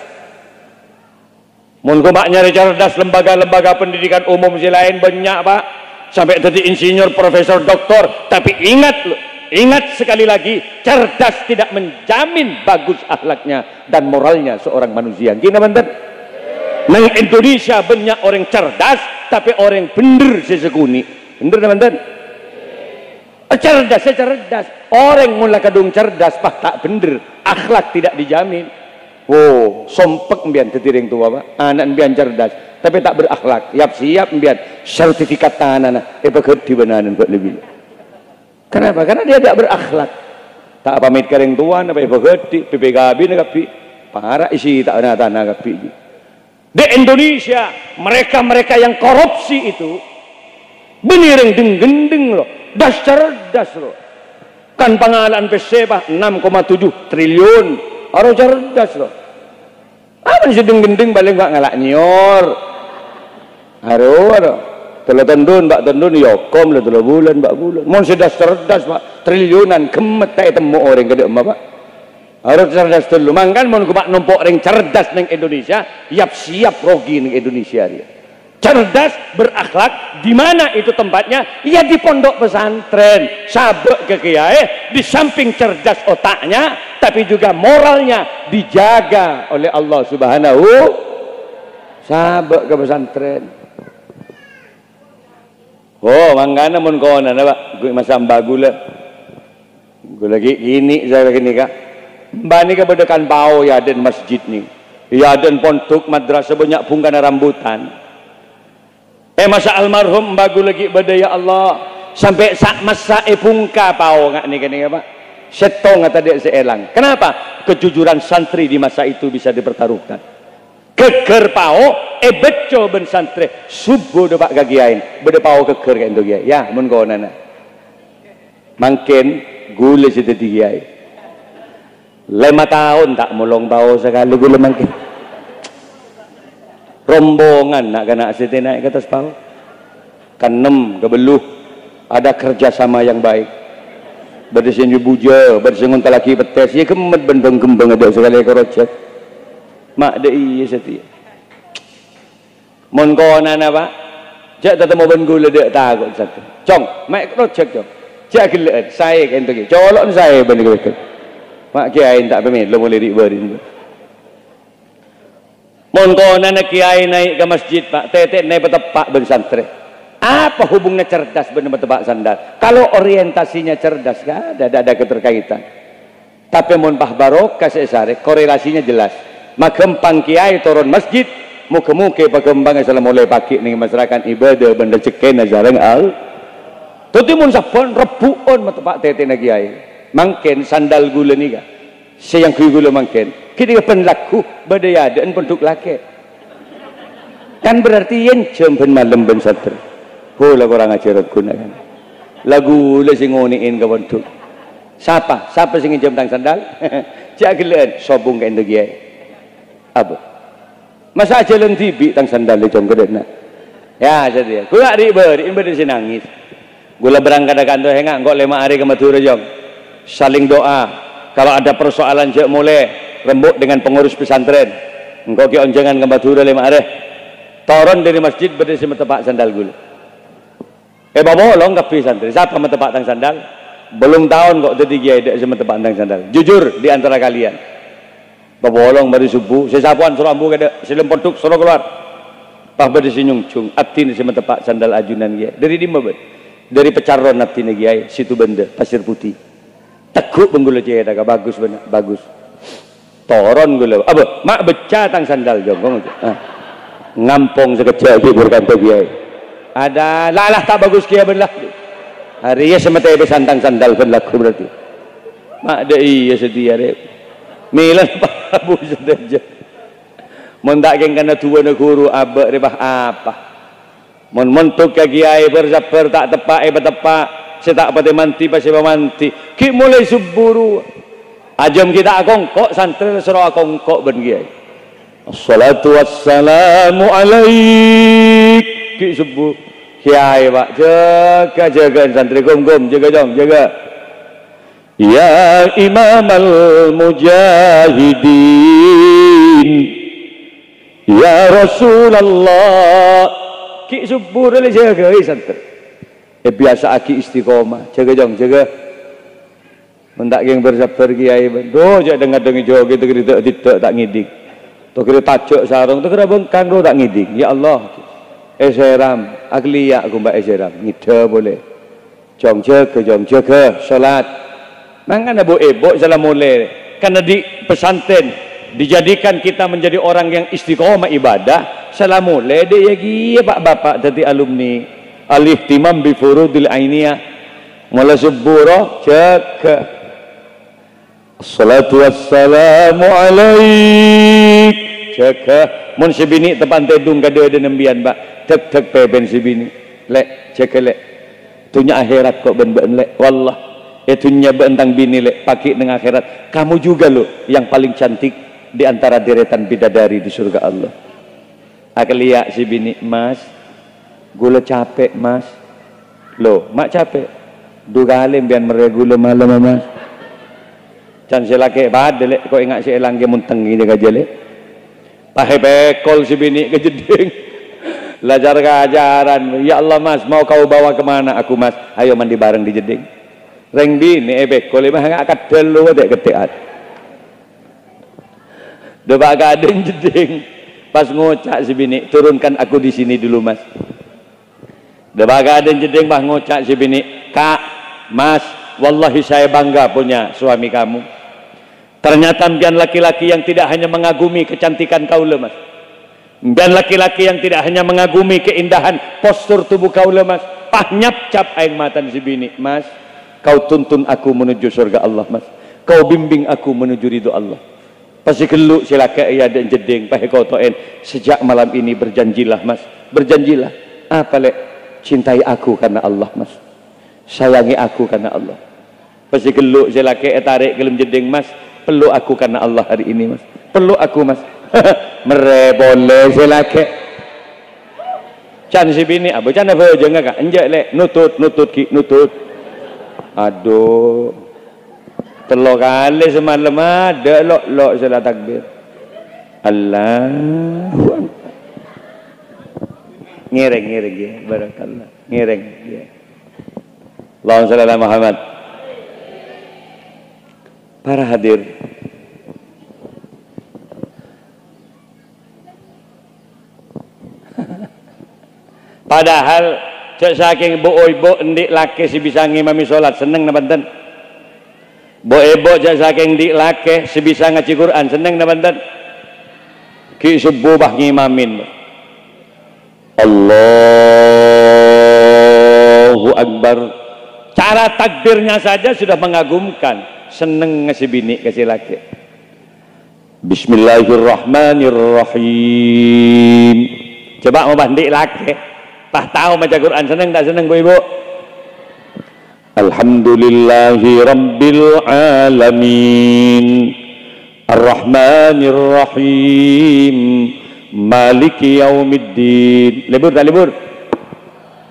mun komak nyari cerdas lembaga-lembaga pendidikan umum si lain banyak pak, sampai tadi insinyur, profesor, doktor, tapi ingat lo. Ingat sekali lagi, cerdas tidak menjamin bagus akhlaknya dan moralnya seorang manusia. Gini bener. Nang Indonesia banyak orang cerdas, tapi orang bener sesekuni. Bener bener. Cerdas. Orang mula kadung cerdas, pak tak bener. Akhlak tidak dijamin. Oh, sompek mbian tetiring tua pak. Anak mbian cerdas, tapi tak berakhlak. Siap mbian sertifikat tangan. Bekerja di benanan buat lebih. Kenapa? Karena dia tidak berakhlak. Tak pamit kering tuan, apa bekerja, PPKB nagapi, para isi tak ada tanah nagapi. Di Indonesia, mereka yang korupsi itu, benereng gendeng loh, das cerdas loh. Kan pangalan pesebah 6,7 triliun, orang cerdas loh. Apa sih gendeng balik nggak ngalak nyor? Haro. Telah tendun, bak tendun, yokom lah 3 bulan, 4 bulan. Mau sudah cerdas, pak, triliunan, kemet tak temu orang kedek emak, pak. Harus cerdas dulu. Mangkan mau kumak numpuk orang cerdas neng Indonesia, siap rogi neng Indonesia dia. Cerdas, berakhlak, di mana itu tempatnya? Ya di pondok pesantren, sabek ke kiai, di samping cerdas otaknya, tapi juga moralnya dijaga oleh Allah Subhanahu. Sabek ke pesantren. Oh, mangkana mun kono na pak, gue masam bagula. Gue lagi ini saya gini kak. Bani ke bedekan pau ya den masjid nih. Ya den pondok madrasah banyak bungkana rambutan. Masa almarhum bagu lagi beda ya Allah sampai sak masa pungka pau nggak nih kene pak. Setong tadi seelang. Kenapa? Kejujuran santri di masa itu bisa dipertaruhkan. Keker pao beco ben santre subuh do pak gagiain bede pao keker kan do giai ya mun konana mangken gule si tadi giai 5 tahun tak mulong pao sekali gule mangken rombongan nak kena siti naik ke atas pao kanem kebeluh ada kerjasama yang baik berdesin buja bersengun talaki petes ya kemet bendeng kembang ada sekali kerojat mak de iya setia mon konan apa cek tetemu ben gula dek takut satu cong mak project cong cek gelet saya kan tu colok saya ben gula mak kiai tak pemit lo boleh diberin mon konan kiai naik ke masjid pak tetek naik petepak ben santri Apa hubungnya cerdas benar tebak sandal? Kalau orientasinya cerdas, gak ada keterkaitan. Tapi mun pah barokah sesare korelasinya jelas. Magempang kiai turun masjid, muka-muka pagembang salah mulai pakai nih masyarakat ibadah benda ceken jarang al. Tuti mun sapon rebuon matepak tete na kiai. Mangken sandal gula nih gak? Sayang gula mangken. Kita penlaku badaya dan penduk laki. Kan berarti yen jam ben malam ben satr. Hula kurang ajarat gunakan. Lagu le sing ngoniin kawan tu. Siapa sing jam tang sandal? Cak geleen sobung ka endog yai. Apa? Masa jalan tibi tang sandal le jong gedena. Ya jadi. Ku nak riber sinangis. Gula berangkat kantor hengak engko 5 hari ke Madura jong. Saling doa. Kalau ada persoalan jak mulai rembuk dengan pengurus pesantren. Engko ki onjengan ke Madura 5 hari. Toron dari masjid berdiri metepak sandal gula. Babolong kapi santri. Siapa metepak tang sandal? Belum tahun kok jadi kiai dek sama tepak tang sandal. Jujur di antara kalian. Babolong mari subuh, sesapuan suruh ambu kada, silem pontuk suruh keluar. Pah bade sinyung cung, atin sama tepak sandal ajunan kiai. Dari di mana? Dari Pecaron atin kiai, situ benda, Pasir Putih. Teguk penggula kiai dah bagus benar, bagus. Toron gula. Apa? Mak beca tang sandal jongkong. Ngampong sekejap ki berkantor kiai. Ada lalah tak bagus kiai belah. Hari ya semata ibu santang sandal berlaku berarti. Mak ada iya sedia deh. Milan babu saja. Mendak yang kena tua neguru abak rebah apa. Mentuk ke kiai bersabar tak tepak tepak. Setak pada manti pasti manti. Ki mulai suburu. Ajam kita akongkok santri surah akongkok ben kiai. Assalatu wassalamu alaik. Ki subuh. Kiai pak jaga santri gom jaga jong jaga. Ya Imam al-Mujahidin, ya Rasulullah. Ki subur le jaga santri. Biasa aki istiqomah jaga jong jaga. Mendak yang bersabar kiai do jak dengar jog gitu tidak tak ngidik. Tu kira tajuk sarung tu kira bengkang do tak ngidik. Ya Allah. Seram agliya aku mbak seram ngida boleh jong jaga salat mangan abu salam mulai karena di pesantren dijadikan kita menjadi orang yang istiqomah ibadah salam mulai dia ya bapak jadi alumni al-ihtimam bi furudil ainiyah mula suburo jaga assalatu wassalamu alaik jaga mun sibini tepan tedung kada ada nembian mbak tek peben sibini lek jaga lek tunya akhirat kok ben lek wallah itunya bentang bini lek pakai dengan akhirat kamu juga lo yang paling cantik di antara deretan bidadari di surga Allah. Akliya sibini mas gula capek mas lo mak capek dugalim bian meregula malam mas can silake bade lek kok ingat si elang ke munteng ini aja lek pakai bekol si bini ke jeding belajar keajaran. Ya Allah mas mau kau bawa kemana aku mas ayo mandi bareng di jeding reng bini bekol mah ngak kadel lu dek keteat debak gading jeding pas ngocak si bini turunkan aku di sini dulu mas debak gading jeding pas ngocak si bini kak mas wallahi saya bangga punya suami kamu. Ternyata pian laki-laki yang tidak hanya mengagumi kecantikan kau lemas. Pian laki-laki yang tidak hanya mengagumi keindahan postur tubuh kau lemas. Nyap cap air mata si bini. Mas, kau tuntun aku menuju surga Allah mas. Kau bimbing aku menuju ridho Allah. Pasti geluk silakan ia dan jeding. Pakai kau toen. Sejak malam ini berjanjilah mas. Berjanjilah. Apa lek? Cintai aku karena Allah mas. Sayangi aku karena Allah. Pasti geluk silakan tarik gelem jeding mas. Peluk aku karena Allah hari ini mas. Peluk aku mas. Merebole selake. Can si bini apa can apa aja enggak enjak lek nutut ki nutut. Aduh. Telo kali semalam ada lok salat takbir. Allahu Akbar. Ngereng ya barakallah. Ngereng ya. Allahumma shalli ala Muhammad. Para hadir, padahal cek saking bo ibu ndik laki si bisa ngimami sholat seneng napa mboten? Bo ibu cek saking ndik laki si bisa ngaji Quran seneng napa mboten? Ki subuh bah ngimamin. Allahu Akbar. Cara takbirnya saja sudah mengagumkan. Seneng ngasih bini kasih laki. Bismillahirrahmanirrahim. Coba mau bandik laki. Tah tahu baca Quran seneng tak seneng bu ibu? Alhamdulillahi rabbil alamin. Ar-Rahmanir-Rahim. Maliki yaumiddin. Libur tak libur?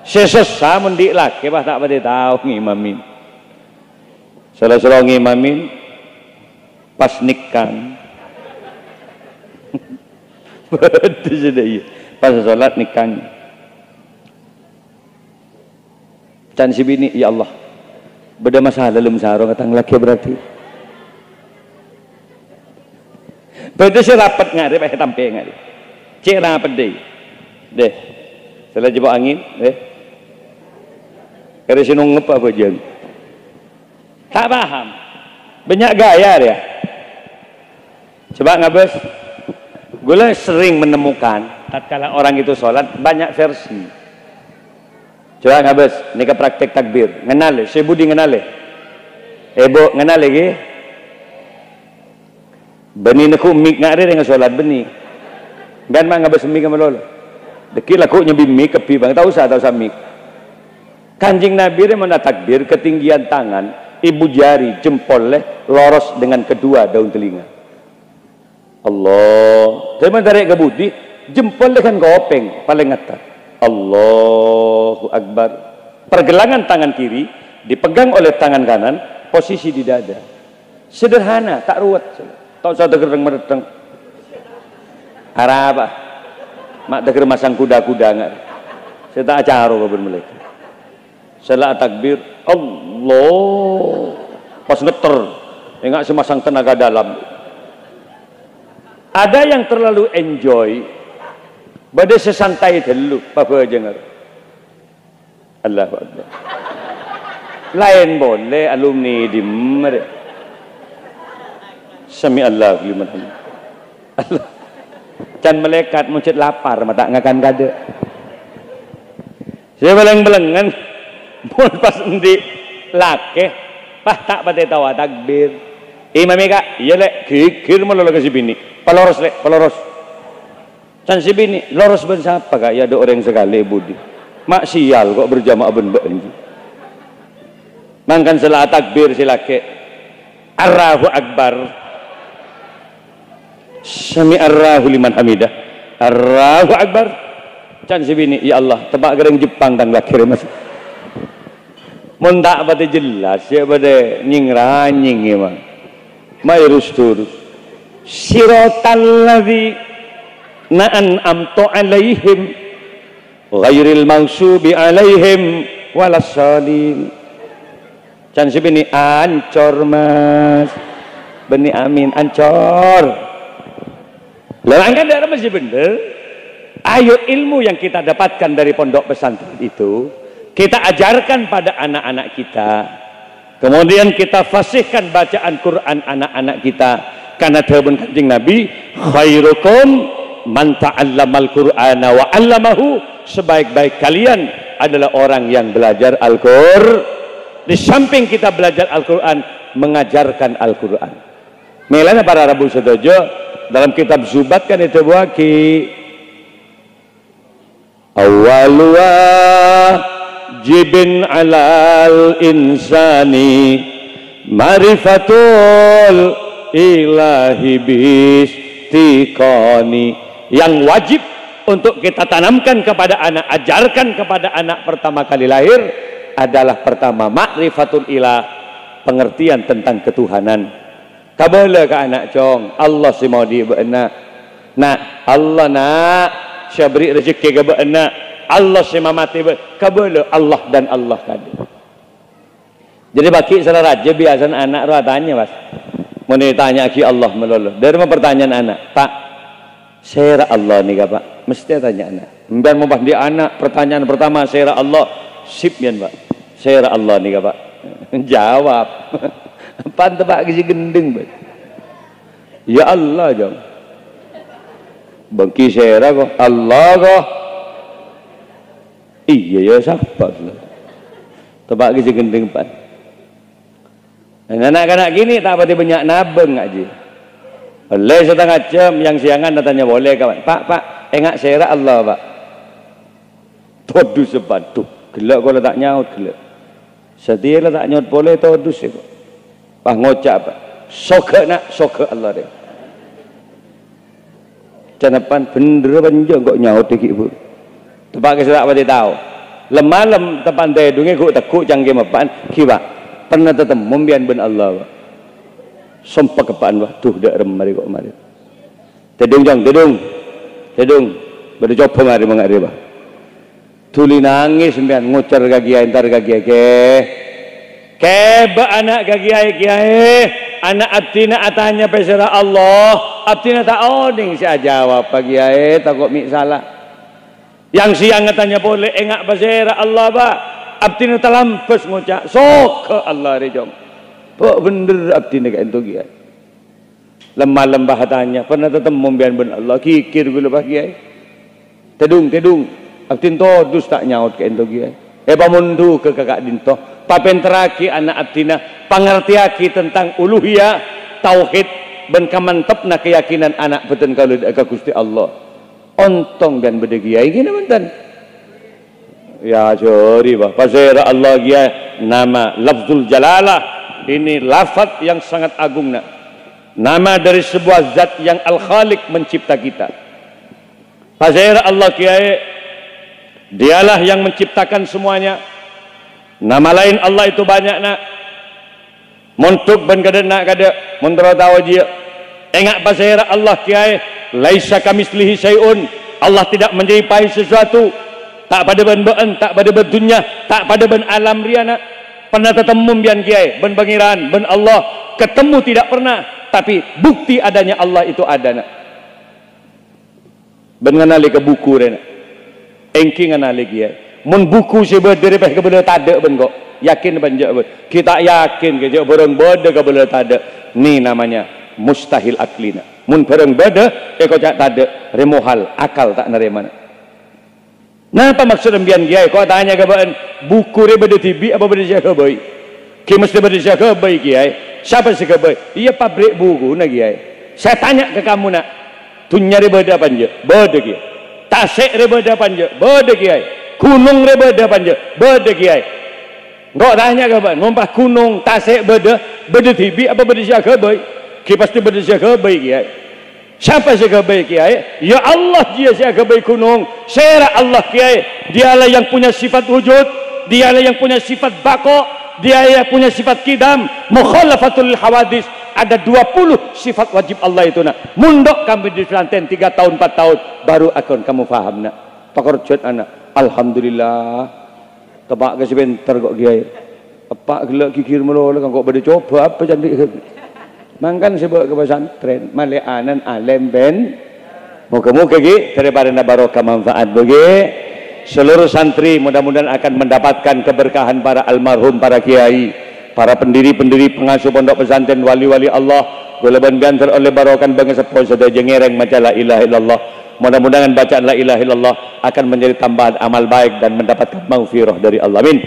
Sesesa mendik laki bah tak pada tahu ngimamin. Salah-salah ngimamin pas nikah. Betul sudah iya. Pas sholat nikahnya. Can si bini, ya Allah, beda masalah dalam sarung katang laki berarti. Beda si rapat ngari, pakai tampe ngari. Cik rapat deh. Setelah jebak angin, Kira sinung ngep apa jeng? Tak paham. Banyak gaya dia. Coba ngabes. Gue sering menemukan tatkala orang itu sholat banyak versi. Coba ngabes, ini ke praktek takbir. Ngenal, saya budi ngenal. Ebo ngenal lagi. Beni nak mik ngari dengan sholat beni. Dan mak ngabes mik kamalol. Dekil aku nyebi mik kepi bang. Tahu sah mik. Kanjing Nabi dia mana takbir ketinggian tangan, ibu jari jempol loros dengan kedua daun telinga. Allah. Jadi dari kebudi jempol kan kopeng paling atas. Allahu Akbar. Pergelangan tangan kiri dipegang oleh tangan kanan, posisi di dada. Sederhana, tak ruwet. Tak usah degereng mereteng. Arah apa? Mak deger masang kuda-kuda enggak? Saya tak acara kabar mereka. Setelah takbir, Allah. Pas ngeter, enggak semasang tenaga dalam. Ada yang terlalu enjoy. Badai sesantai dulu, apa aja ngar. Allahu Akbar. Lain boleh alumni di mer. Sami Allah liman hamid. Allah. Can malaikat muncul lapar, mata ngakan kada. Saya beleng-belengan, pun pas di laki, pah tak pada tawa takbir. Imam Eka, iya lek, kikir malah kasih bini. Paloros lek, paloros. Can si bini loros ben siapa kak? Ya ada orang sekali budi. Mak sial kok berjamaah ben benji. Mangkan setelah takbir silake. Allahu Akbar. Sami Allahu liman hamidah. Allahu Akbar. Can si bini, ya Allah, tebak gereng Jepang tang lakir mas. Mun tak pada jelas ya pada nying-ranying emang. Mayrus turus. Siratal ladzi na'an amto alaihim ghairil maghsubi alaihim walassalin. Can si bini ancor mas. Beni amin ancor. Larangkan darah masih bener. Ayo ilmu yang kita dapatkan dari pondok pesantren itu kita ajarkan pada anak-anak kita. Kemudian kita fasihkan bacaan Quran anak-anak kita. Karena dawuh Kanjeng Nabi, khairukum man ta'allamal Qur'ana wa 'allamahu. Sebaik-baik kalian adalah orang yang belajar Al-Qur'an. Di samping kita belajar Al-Qur'an, mengajarkan Al-Qur'an. Melana para Rabu Sedojo dalam kitab Zubat kan itu waki awwalu wajibin 'alal insani marifatul ilahi bistiqani. Yang wajib untuk kita tanamkan kepada anak, ajarkan kepada anak pertama kali lahir adalah pertama ma'rifatul ilah, pengertian tentang ketuhanan. Kabala ke anak cong Allah si mau di benak nak Allah nak syabri rezeki ke benak Allah si mamati kabala Allah dan Allah kadi. Jadi bagi saudara raja biasa anak roh tanya mas mau ditanya ki Allah melulu dari pertanyaan anak Pak saya Allah nih Pak mesti tanya anak Mbian mau dia anak, pertanyaan pertama saya Allah, sip mian Pak. Saya Allah nih Pak. Jawab. Pan tebak gizi gendeng Pak. Ya Allah jom. Bangki saya kok Allah kok. Iya ya sahabat lah. Tebak gizi gendeng Pak. Anak-anak gini tak pati banyak nabeng aja. Oleh setengah jam yang siangan datanya boleh kawan. Pak, enggak saya Allah Pak. Todus sepatu, gelak kalau tak nyaut gelak. Setia lah tak nyaut boleh todus ya Pak. Pak ngocap Pak. Soka Allah deh. Canapan bener banjir kok nyaut dikit Bu. Tempat keserak pati tahu. Lemalam tempat dedungnya kok tekuk canggih mapan. Kiba pernah tetap membian ben Allah Pak. Sumpah kepaan Pak. Tuh dak remari kok mari. Tedung. Bercoba ngari mengari Pak. Tuli nangis sembian ngucar gagiai entar gagiai keba anak gagiai anak abtina atanya pesera Allah abtina tak oding si jawab pagi ai takut mik salah yang siang katanya boleh engak pesera Allah Pak abtina talampes ngucap sok ke Allah rejom pok bener abtina kayak itu giai lemah hatanya pernah tetap membian ben Allah kikir gula pagi ai tedung abdin todus tak nyaut ke ento giai pamundu ke kakak dinto papen teraki anak abdina pangertiaki tentang uluhiyah tauhid ben kamantepna keyakinan anak beten kalau ka Gusti Allah ontong dan bede giai gini bentan ya sorry Pak pasera Allah giai nama lafzul jalalah ini lafaz yang sangat agung nama dari sebuah zat yang al-khaliq mencipta kita pasera Allah giai dialah yang menciptakan semuanya. Nama lain Allah itu banyak nak. Montuk ben kada nak kada mentera tahu dia. Engak pasera Allah kiai laisa kamislihi syai'un. Allah tidak menyerupai sesuatu. Tak pada ben tak pada ben dunya, tak pada ben alam riana. Pernah ketemu bian kiai ben pangeran, ben Allah ketemu tidak pernah, tapi bukti adanya Allah itu ada nak. Ben nganali ke buku rena. Engking nganali kiai. Mun buku sebab dari ke benda tade ben kok. Yakin banjak ben. Kita yakin ke barang benda ke benda tade. Ni namanya mustahil aklina. Mun barang benda kok cak tade remohal akal tak nerima. Nah apa maksud ambian kiai? Kau tanya ke ben buku re benda tibi apa benda jaga bayi? Ki mesti benda jaga bayi kiai. Siapa sih ke bayi? Iya pabrik buku nak kiai. Saya tanya ke kamu nak. Tunya re benda panja? Benda kiai. Tasik re benda panja? Benda kiai. Gunung re beda panja beda kiai ngok tanya ke ban ngompah gunung tasik beda tibi apa beda jaga baik ki pasti beda jaga baik kiai siapa jaga baik kiai ya Allah dia jaga baik gunung sera Allah kiai dialah yang punya sifat wujud dialah yang punya sifat bako dia yang punya sifat kidam mukhalafatul hawadis ada 20 sifat wajib Allah itu nak mundok kami di Kelantan 3 tahun 4 tahun baru akan kamu faham nak pakorjot anak alhamdulillah tebak ke sebentar kok kiai apa gelak kikir melo kan kok pada coba apa cantik mangkan sebab ke pesantren maleanan alem ben moga-moga ki daripada barokah manfaat bagi seluruh santri mudah-mudahan akan mendapatkan keberkahan para almarhum para kiai para pendiri-pendiri pengasuh pondok pesantren wali-wali Allah golaban gantar oleh barokan bangsa sepo sedaya ngereng maca la ilaha illallah mudah-mudahan bacaan la ilaha illallah akan menjadi tambahan amal baik dan mendapatkan maghfirah dari Allah. Amin.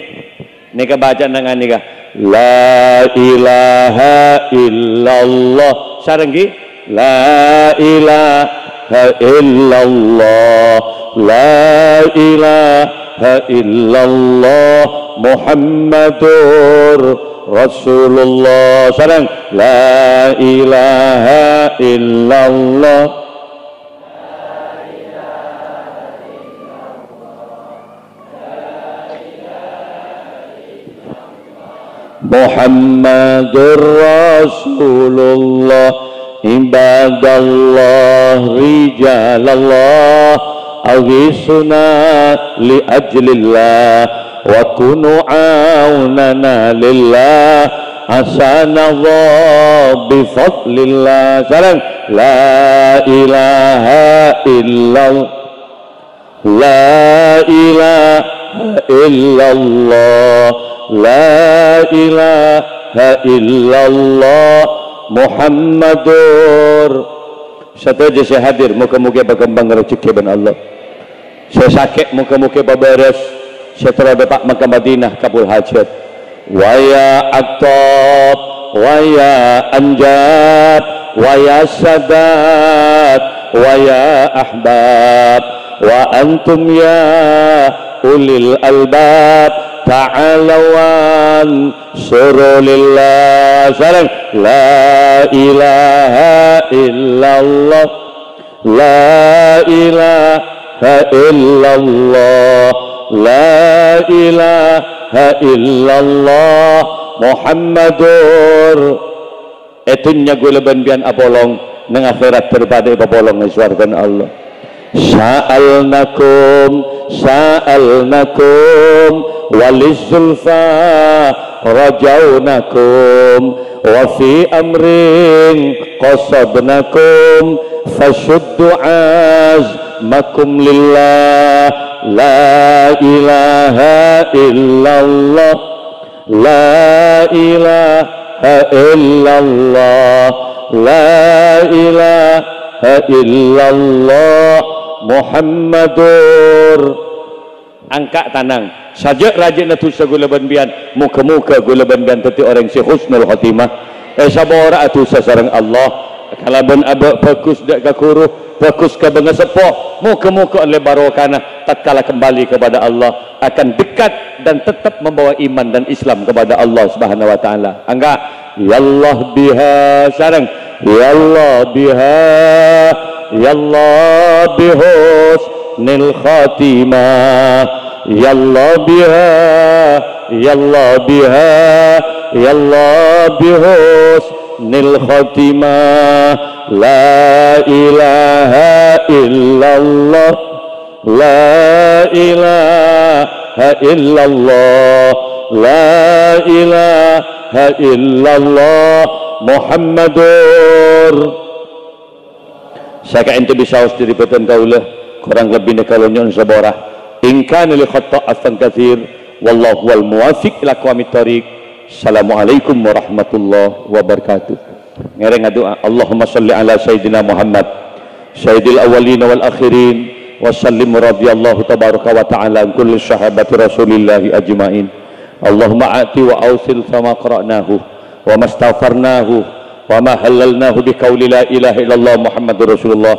Nika bacaan dengan nika la ilaha illallah sareng ki la ilaha illallah la ilaha illallah Muhammadur Rasulullah sareng la ilaha illallah Muhammadur Rasulullah ibadallah rijalallah agisuna li ajlillah wa kunu aunana lillah asanallah bifadlillah sarang la ilaha illallah la ilaha illallah, la ilaha illallah Muhammadur. Satu aja saya hadir, muka-muka berkembang rezeki ben Allah. Saya sakit, muka-muka berberes. Saya terdapat maka Madinah kabul hajat. Wa ya Attab, wa ya Anjab, wa ya Sadat, wa ya Ahbab, wa antum ya ulil albab, ta'alawan surulillah. Salam. La ilaha illallah, la ilaha illallah, la ilaha illallah Muhammadur. Etunya gula banbian abolong nang akhirat berbada babolong ng swargan Allah. Sa'alnakum walizulfa rajaunakum wa fi amrin qasadnakum fashuddu azmakum lillah. La ilaha illallah, la ilaha illallah, la ilaha illallah Muhammadur. Angkat tanang sajak rajin atu sagula banbian muka-muka gula banbian teti orang si husnul khatimah sabora atu sasarang Allah kalaban abak bagus dak kakuruh bagus ka bangga sepoh muka-muka oleh barokana tatkala kembali kepada Allah akan dekat dan tetap membawa iman dan Islam kepada Allah Subhanahu wa taala. Angka ya Allah biha sareng ya Allah biha ya Allah bihusnil khatimah ya Allah biha ya Allah biha ya Allah bihusnil khatimah. La ilaha illallah, la ilaha illallah, la ilaha illallah Muhammadur. Saka ente bisa usah diribetan kaulah kurang lebih nak kalau nyon saborah. In kana li khata'atan katsir wallahu wal muwaffiq ila aqwamit thariq. Assalamualaikum warahmatullahi wabarakatuh. Ngereng doa Allahumma salli ala sayyidina Muhammad sayyidil awwalin wal akhirin wa sallim radhiyallahu tabaraka wa ta'ala an kulli sahabati rasulillah ajmain. Allahumma ati wa awsil fama qara'nahu wa mastaghfarnahu wa ma halalnahu bi qawli la ilaha illallah Muhammadur Rasulullah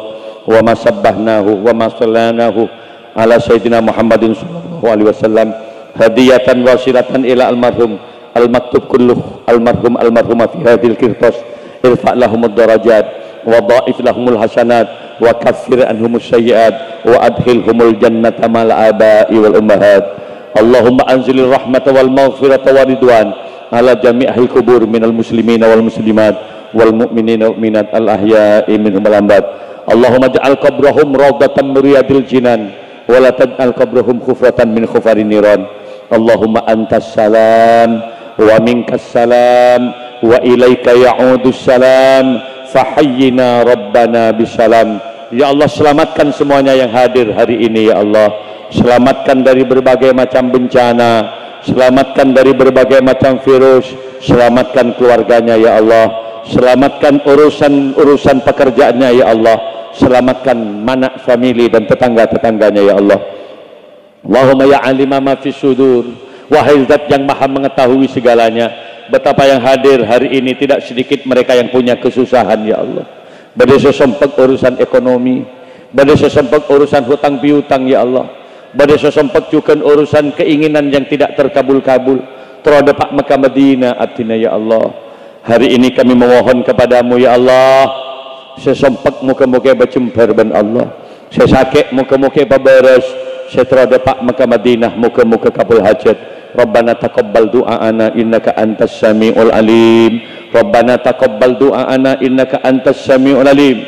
wa ma sabbahnahu wa ma sallanahu ala sayyidina Muhammadin sallallahu alaihi wasallam hadiyatan wasilatan ila almarhum al-maktub kulluh almarhumah fi hadhil qirtas irfa' lahumud darajat wa dha'if lahumul hasanat wa kaffir anhumus sayyi'at wa adkhilhumul jannata mal aba'i wal ummahat. Allahumma anzilir rahmata wal maghfirata wa ridwan ala jami'il kubur minal muslimina wal muslimat wal mu'minina wal mu'minat al ahya'i minhum wal amwat. Allahumma ja'al qabrahum rawdatan min riyadil jinan wa la taj'al qabrahum khufratan min khufarin niran. Allahumma antas salam wa minkas salam wa ilaika ya'udus salam fahayyina rabbana bisalam. Ya Allah, selamatkan semuanya yang hadir hari ini ya Allah. Selamatkan dari berbagai macam bencana, selamatkan dari berbagai macam virus, selamatkan keluarganya ya Allah, selamatkan urusan pekerjaannya ya Allah, selamatkan manak famili dan tetangga-tetangganya ya Allah. Allahumma ya alima ma fi sudur, wahai zat yang maha mengetahui segalanya, betapa yang hadir hari ini tidak sedikit mereka yang punya kesusahan ya Allah. Badai sesempet urusan ekonomi, badai sesempet urusan hutang piutang ya Allah, badai sesempet juga urusan keinginan yang tidak terkabul-kabul terhadap Mekah Madinah atina ya Allah. Hari ini kami memohon kepadamu ya Allah, sesempet muka-muka berjumpa ben Allah, sesakit muka-muka berberes, terhadap Mekah Madinah muka-muka kabul hajat. Rabbana taqabbal du'aana innaka antas sami'ul alim. Rabbana taqabbal du'aana innaka antas sami'ul alim.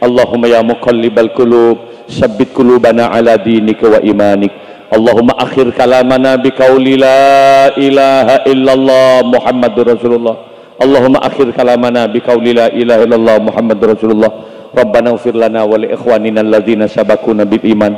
Allahumma ya muqallibal qulub sabbit qulubana ala dinika wa imanik. Allahumma akhir kalamana biqauli la ilaha illallah Muhammadur Rasulullah. Allahumma akhir kalamana biqauli la ilaha illallah Muhammadur Rasulullah. Rabbana ighfir lana wa li ikhwanina alladzina sabaquna bil iman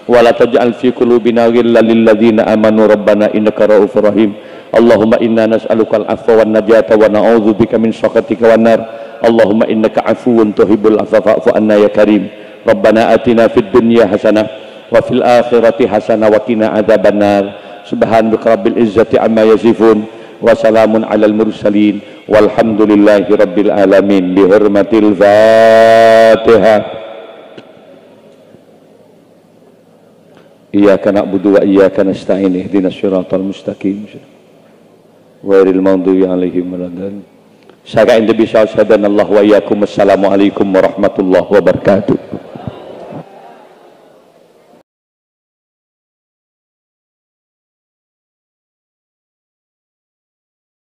wa la taj'al fi qulubina ghillan lil ladzina amanu rabbana innaka ra'ufur rahim. Allahumma inna nas'aluka al-'afwa wan najata wa na'udzubika min sakhatika wan nar. Allahumma innaka 'afuwun tuhibbul 'afwa fa'fu anna ya karim. Rabbana atina fid dunya hasanah wa fil akhirati hasanah wa qina adzabannar. Subhanaka rabbil izzati amma yasifun wa salamun alal mursalin walhamdulillahi rabbil alamin. Bihurmatil Fatihah. Iyyaka na'budu wa iyyaka nasta'in ihdinas siratal mustaqim ghairil maghdubi 'alaihim waladdallin. Saka inda bisa sadan Allah wa iyyakum. Assalamualaikum warahmatullahi wabarakatuh.